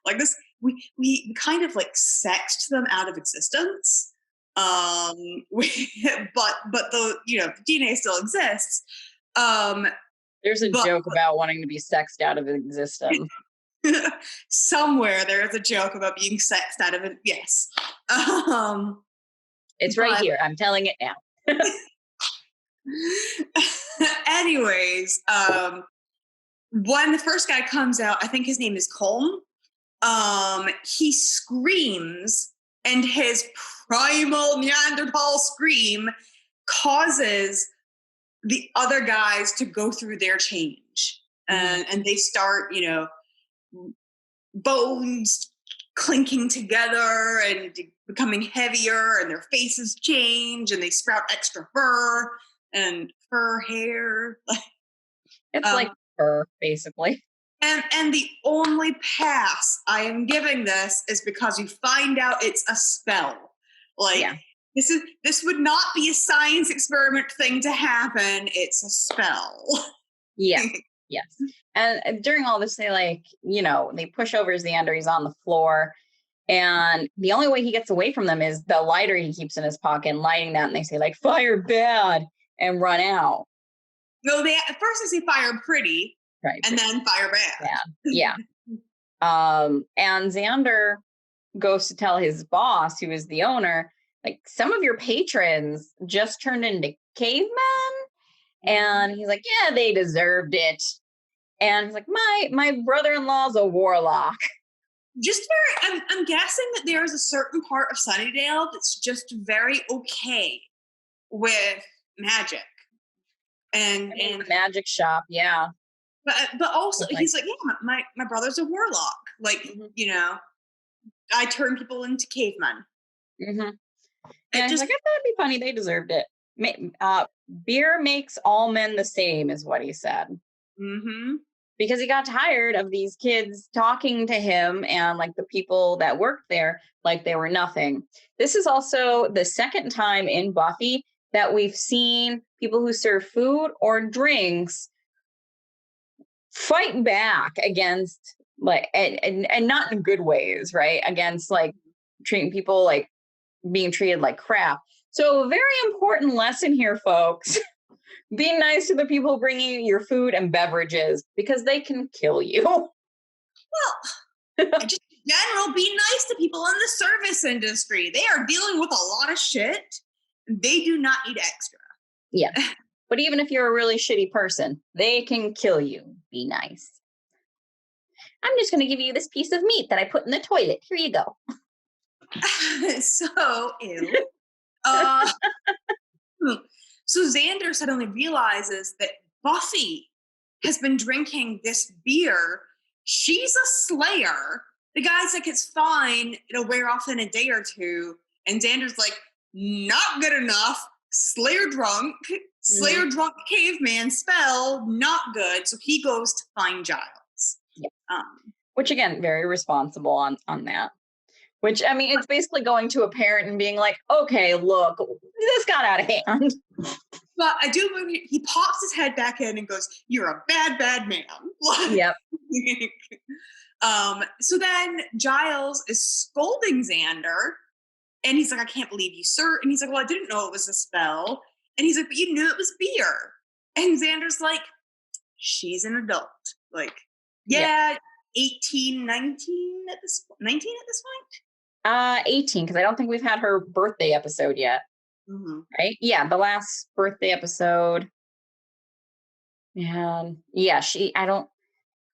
like this, we kind of like sexed them out of existence. But the DNA still exists. There's a joke about wanting to be sexed out of existence. Somewhere there's a joke about being sexed out of it. Yes. It's right here. I'm telling it now. Anyways, when the first guy comes out, I think his name is Colm. He screams, and his primal Neanderthal scream causes the other guys to go through their change. And they start, bones clinking together and becoming heavier, and their faces change, and they sprout extra fur and fur hair. It's like fur, basically. And the only pass I am giving this is because you find out it's a spell. This would not be a science experiment thing to happen. It's a spell. Yeah. Yes. And during all this, they they push over Xander. He's on the floor. And the only way he gets away from them is the lighter he keeps in his pocket and lighting that. And they say, like, fire bad, and run out. No, at first they say fire pretty. Right. And then fire bad. Yeah. And Xander goes to tell his boss, who is the owner, like, some of your patrons just turned into cavemen. And he's like, yeah, they deserved it. And he's like, my brother-in-law's a warlock. I'm guessing that there's a certain part of Sunnydale that's just very okay with magic. And the magic shop, yeah. But also he's like, yeah, my brother's a warlock. Like, I turn people into cavemen. And he's like, I thought it'd be funny. They deserved it. Beer makes all men the same, is what he said. Because he got tired of these kids talking to him and like the people that worked there like they were nothing. This is also the second time in Buffy that we've seen people who serve food or drinks fight back against like and not in good ways, right? Against like treating people like being treated like crap. So a very important lesson here, folks. Be nice to the people bringing you your food and beverages because they can kill you. Well, just in general, be nice to people in the service industry. They are dealing with a lot of shit. They do not need extra. Yeah. But even if you're a really shitty person, they can kill you. Be nice. I'm just going to give you this piece of meat that I put in the toilet. Here you go. So, ew. So Xander suddenly realizes that Buffy has been drinking this beer. She's a slayer. The guy's like, it's fine. It'll wear off in a day or two. And Xander's like, not good enough. Slayer drunk caveman spell, not good. So he goes to find Giles. Yeah. Which again, very responsible on that. Which, I mean, it's basically going to a parent and being like, okay, look, this got out of hand. But I do believe he pops his head back in and goes, you're a bad, bad man. Yep. So then Giles is scolding Xander. And he's like, I can't believe you, sir. And he's like, well, I didn't know it was a spell. And he's like, but you knew it was beer. And Xander's like, she's an adult. Like, Yeah. yeah, 18, 19 at this 19 at this point? 18, because I don't think we've had her birthday episode yet. Mm-hmm. Right? Yeah, the last birthday episode. And yeah,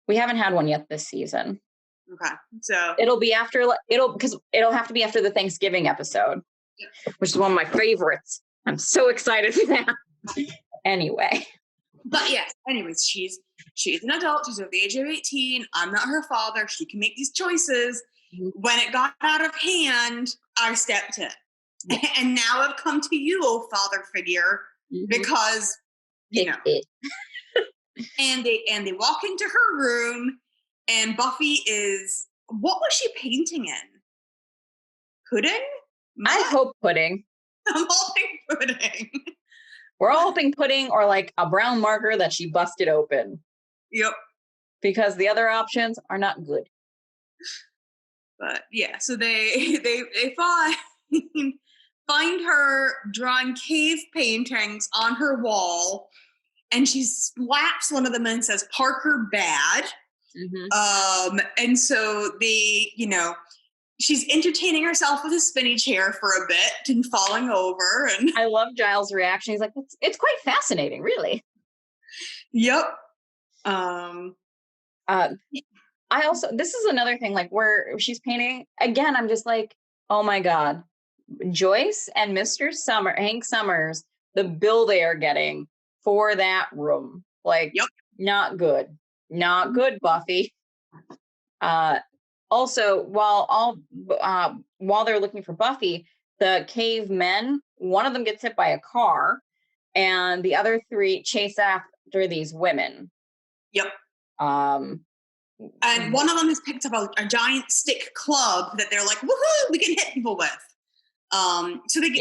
we haven't had one yet this season. Okay. So It'll be after, because it'll have to be after the Thanksgiving episode, which is one of my favorites. I'm so excited for that. Anyway. But yes, anyways, she's an adult. She's over the age of 18. I'm not her father. She can make these choices. Mhm. When it got out of hand, I stepped in. And now I've come to you, oh father figure, because you know. And they walk into her room, and Buffy is, what was she painting in? Pudding? I hope pudding. I'm hoping pudding. We're all hoping pudding or like a brown marker that she busted open. Yep. Because the options are not good. But yeah, so they find her drawing cave paintings on her wall, and she slaps one of them and says, "Parker bad." And so they, she's entertaining herself with a spinny chair for a bit and falling over. And I love Giles' reaction. He's like, it's quite fascinating, really. Yep. This is another thing, like where she's painting again. I'm just like, oh my God, Joyce and Mr. Hank Summers, the bill they are getting for that room, like, yep. Not good, Buffy. Also, while they're looking for Buffy, the cavemen, one of them gets hit by a car, and the other three chase after these women. Yep. And one of them has picked up a giant stick club that they're like, woohoo, we can hit people with. So they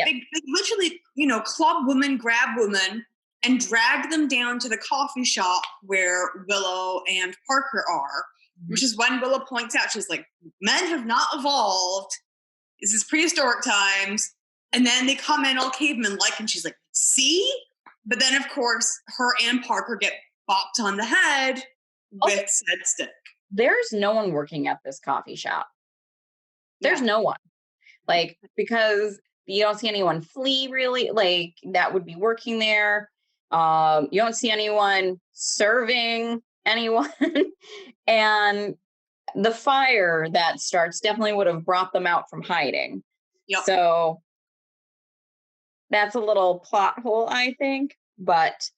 literally, club women, grab women, and drag them down to the coffee shop where Willow and Parker are, which is when Willow points out, she's like, men have not evolved. This is prehistoric times. And then they come in all caveman-like, and she's like, see? But then, of course, her and Parker get bopped on the head with said stick. There's no one working at this coffee shop. There's no one. Like, because you don't see anyone flee, really, like, that would be working there. You don't see anyone serving anyone. And the fire that starts definitely would have brought them out from hiding. Yep. So that's a little plot hole, I think. But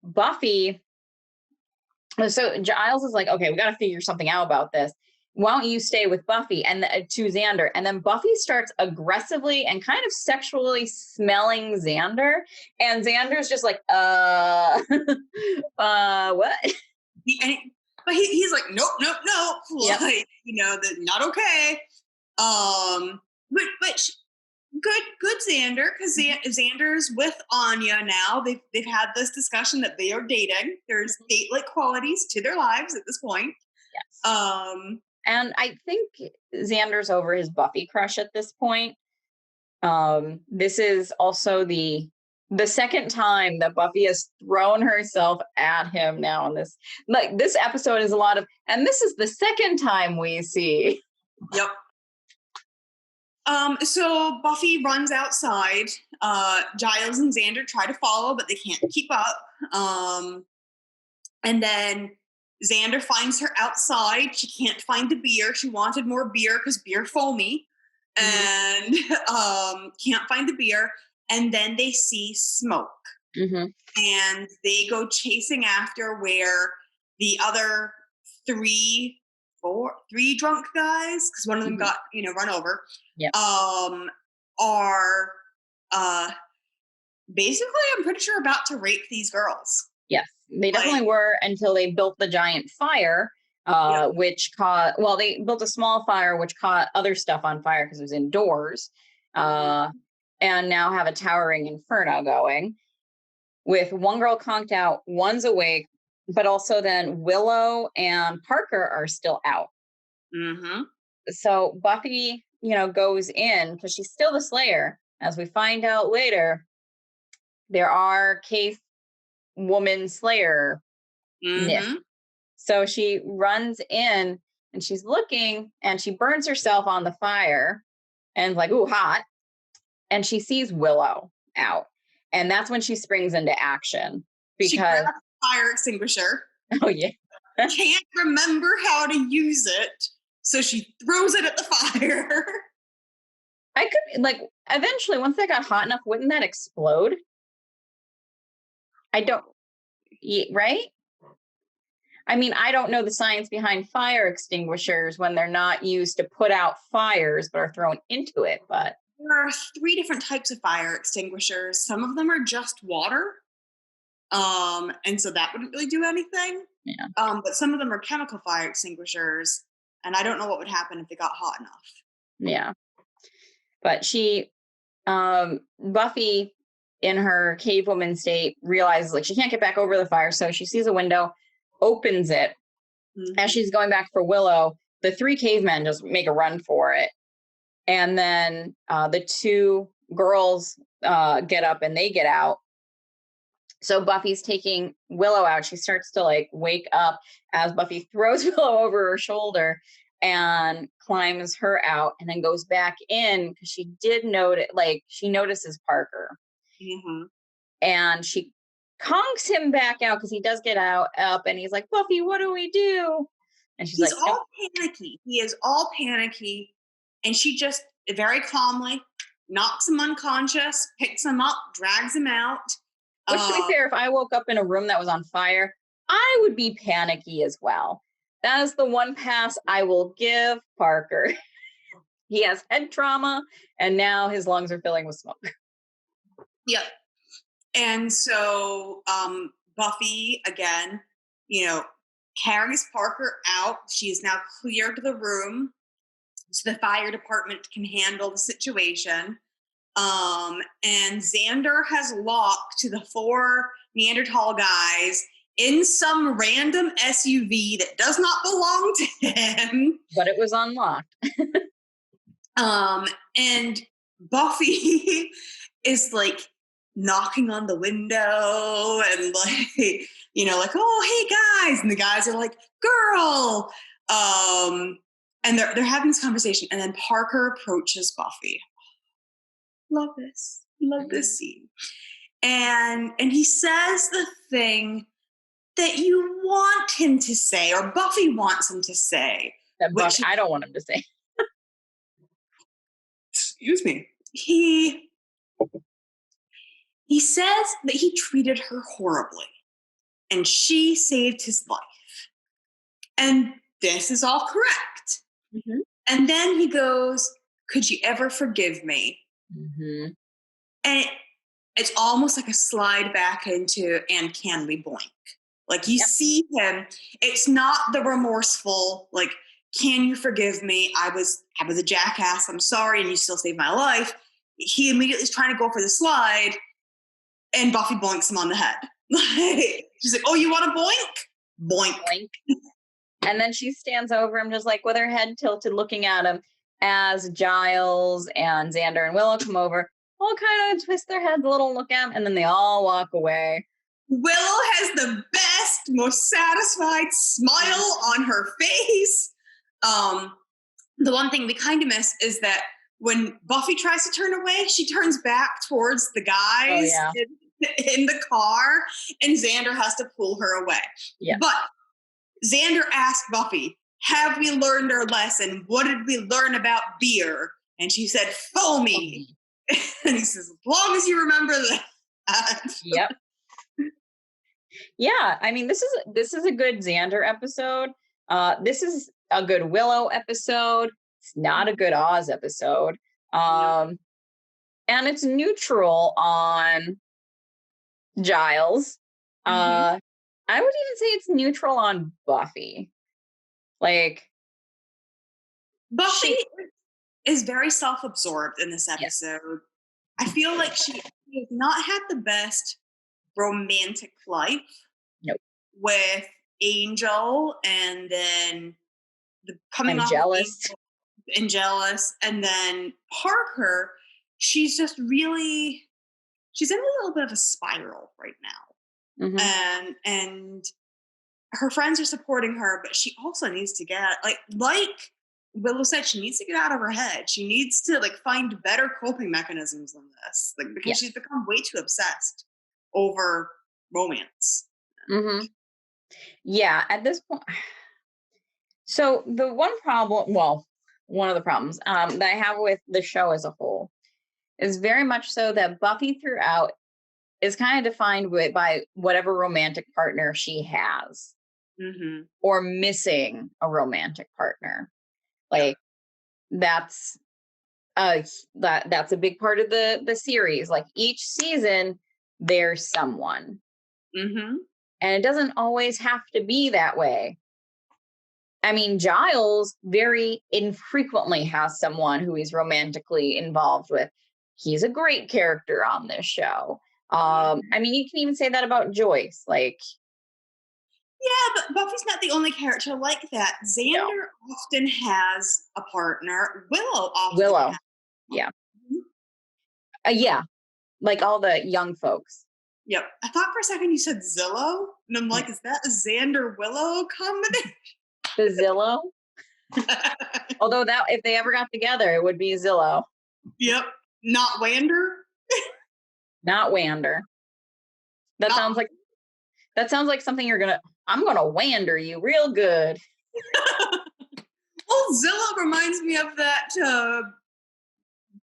Buffy, so Giles is like, okay, we got to figure something out about this. Why don't you stay with Buffy and to Xander? And then Buffy starts aggressively and kind of sexually smelling Xander. And Xander's just like, what? But he's like, nope. Yep. Like, not okay. Which good Xander, because Xander's with Anya now. They've had this discussion that they are dating. There's date-like qualities to their lives at this point. Yes. And I think Xander's over his Buffy crush at this point. This is also the second time that Buffy has thrown herself at him now in this. Like, this episode is a lot of, and this is the second time we see. Yep. So Buffy runs outside. Giles and Xander try to follow, but they can't keep up. And then Xander finds her outside. She can't find the beer. She wanted more beer because beer foamy. And can't find the beer. And then they see smoke. And they go chasing after where the other three drunk guys, because one of them got run over, are basically, I'm pretty sure, about to rape these girls. Yes, they definitely were, until they built the giant fire, which caught, they built a small fire which caught other stuff on fire because it was indoors, and now have a towering inferno going with one girl conked out, one's awake, but also then Willow and Parker are still out. So Buffy, goes in because she's still the Slayer, as we find out later. there are cave woman slayer Mm-hmm. So she runs in and she's looking and she burns herself on the fire and like, ooh, hot. And she sees Willow out. And that's when she springs into action She because, grabs a fire extinguisher, oh, yeah. can't remember how to use it, so she throws it at the fire. I could, like, eventually, once that got hot enough, wouldn't that explode? I don't, right? I mean, I don't know the science behind fire extinguishers when they're not used to put out fires, but are thrown into it. But There are 3 different types of fire extinguishers. Some of them are just water, and so that wouldn't really do anything. yeah, But some of them are chemical fire extinguishers, and I don't know what would happen if they got hot enough. yeah. But Buffy, in her cave woman state, realizes like she can't get back over the fire, so she sees a window, opens it. Mm-hmm. As she's going back for Willow, the 3 cavemen just make a run for it, and then the 2 girls get up and they get out. So Buffy's taking Willow out. She starts to like wake up as Buffy throws Willow over her shoulder and climbs her out and then goes back in because she did notice, like, she notices Parker. Mm-hmm. And she conks him back out because he does get up and he's like, Buffy, what do we do? And she's He's like, all panicky. He is all panicky, and she just very calmly knocks him unconscious, picks him up, drags him out. which, to be fair, if I woke up in a room that was on fire, I would be panicky as well. That is the one pass I will give Parker. He has head trauma, and now his lungs are filling with smoke. Yep. And so Buffy, again, carries Parker out. She is now cleared the room so the fire department can handle the situation. And Xander has locked the 4 Neanderthal guys in some random SUV that does not belong to him. But it was unlocked. And Buffy is like knocking on the window and like, like, oh, hey guys. And the guys are like, girl. And they're having this conversation. And then Parker approaches Buffy. Love this. Love this scene. And he says the thing that you want him to say, or Buffy wants him to say. That Buffy, I don't want him to say. Excuse me. He says that he treated her horribly and she saved his life. And this is all correct. Mm-hmm. And then he goes, could you ever forgive me? Mm-hmm. And it's almost like a slide back into and can we boink? Like you see him, it's not the remorseful, like, can you forgive me? I was a jackass. I'm sorry. And you still saved my life. He immediately is trying to go for the slide and Buffy boinks him on the head. She's like, oh, you want to boink? Boink. Boink. And then she stands over him just like with her head tilted looking at him as Giles and Xander and Willow come over, all kind of twist their heads a little, look at him, and then they all walk away. Willow has the best, most satisfied smile on her face. The one thing we kind of miss is that when Buffy tries to turn away, she turns back towards the guys in the car, and Xander has to pull her away. Yeah. But Xander asked Buffy, have we learned our lesson? What did we learn about beer? And she said, foamy. And he says, as long as you remember that. Yep. Yeah, I mean, this is a good Xander episode. This is a good Willow episode. It's not a good Oz episode. And it's neutral on Giles. I would even say it's neutral on Buffy. Like, Buffy is very self-absorbed in this episode. Yes. I feel like she has not had the best romantic life. Nope. With Angel, and then coming off jealous. And jealous, and then Parker. She's just really she's in a little bit of a spiral right now. Mm-hmm. And her friends are supporting her, but she also needs to get like Willow said, she needs to get out of her head. She needs to like find better coping mechanisms than this, like because she's become way too obsessed over romance. Mm-hmm. Yeah, at this point. So the one of the problems that I have with the show as a whole is very much so that Buffy throughout is kind of defined by whatever romantic partner she has, or missing a romantic partner. Like that's that's a big part of the series. Like each season, there's someone, and it doesn't always have to be that way. I mean, Giles very infrequently has someone who he's romantically involved with. He's a great character on this show. I mean, you can even say that about Joyce. Like, yeah, but Buffy's not the only character like that. Xander often has a partner. Willow often has. Yeah. Yeah, like all the young folks. Yep. I thought for a second you said Zillow, and I'm like, is that a Xander Willow combination? The Zillow? Although that if they ever got together, it would be Zillow. Yep. Not Wander? Not Wander. That sounds like something I'm gonna wander you real good. Well, Zillow reminds me of that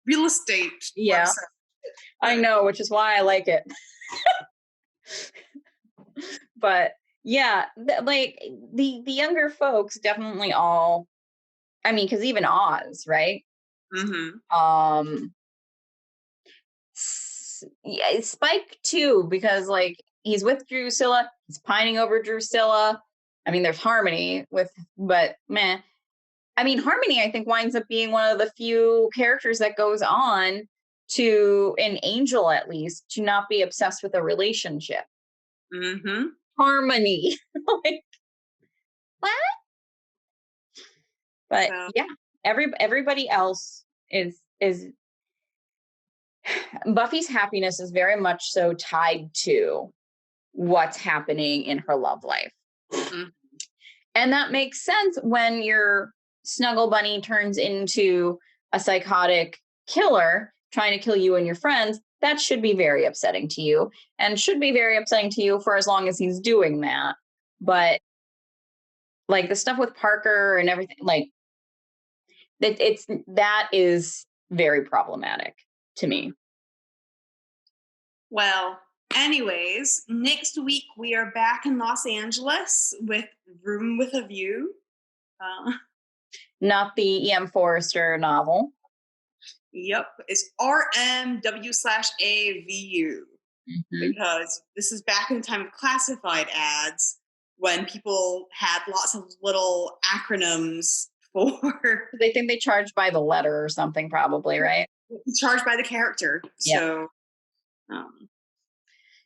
real estate website. I know, which is why I like it. But yeah, like the younger folks definitely all, I mean, because even Oz, right? Yeah, Spike too, because like he's with Drusilla, he's pining over Drusilla. I mean, there's Harmony but man, I mean, Harmony, I think, winds up being one of the few characters that goes on to, an Angel at least, to not be obsessed with a relationship. Harmony. Like, what? But yeah, everybody else is Buffy's happiness is very much so tied to what's happening in her love life. And that makes sense when your snuggle bunny turns into a psychotic killer trying to kill you and your friends. That should be very upsetting to you, and should be very upsetting to you for as long as he's doing that. But like the stuff with Parker and everything, like that is very problematic to me. Well, anyways, next week we are back in Los Angeles with Room with a View. Not the E.M. Forrester novel. Yep, it's RMW/AVU. Because this is back in the time of classified ads when people had lots of little acronyms for. They think they charge by the letter or something, probably, right? Charged by the character. So,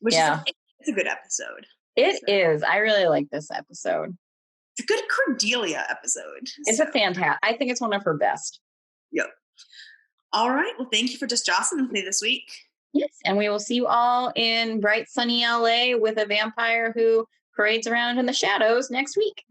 which is it's a good episode. It is. I really like this episode. It's a good Cordelia episode. It's a fantastic. I think it's one of her best. Yep. All right. Well, thank you for just jostling with me this week. Yes, and we will see you all in bright, sunny LA with a vampire who parades around in the shadows next week.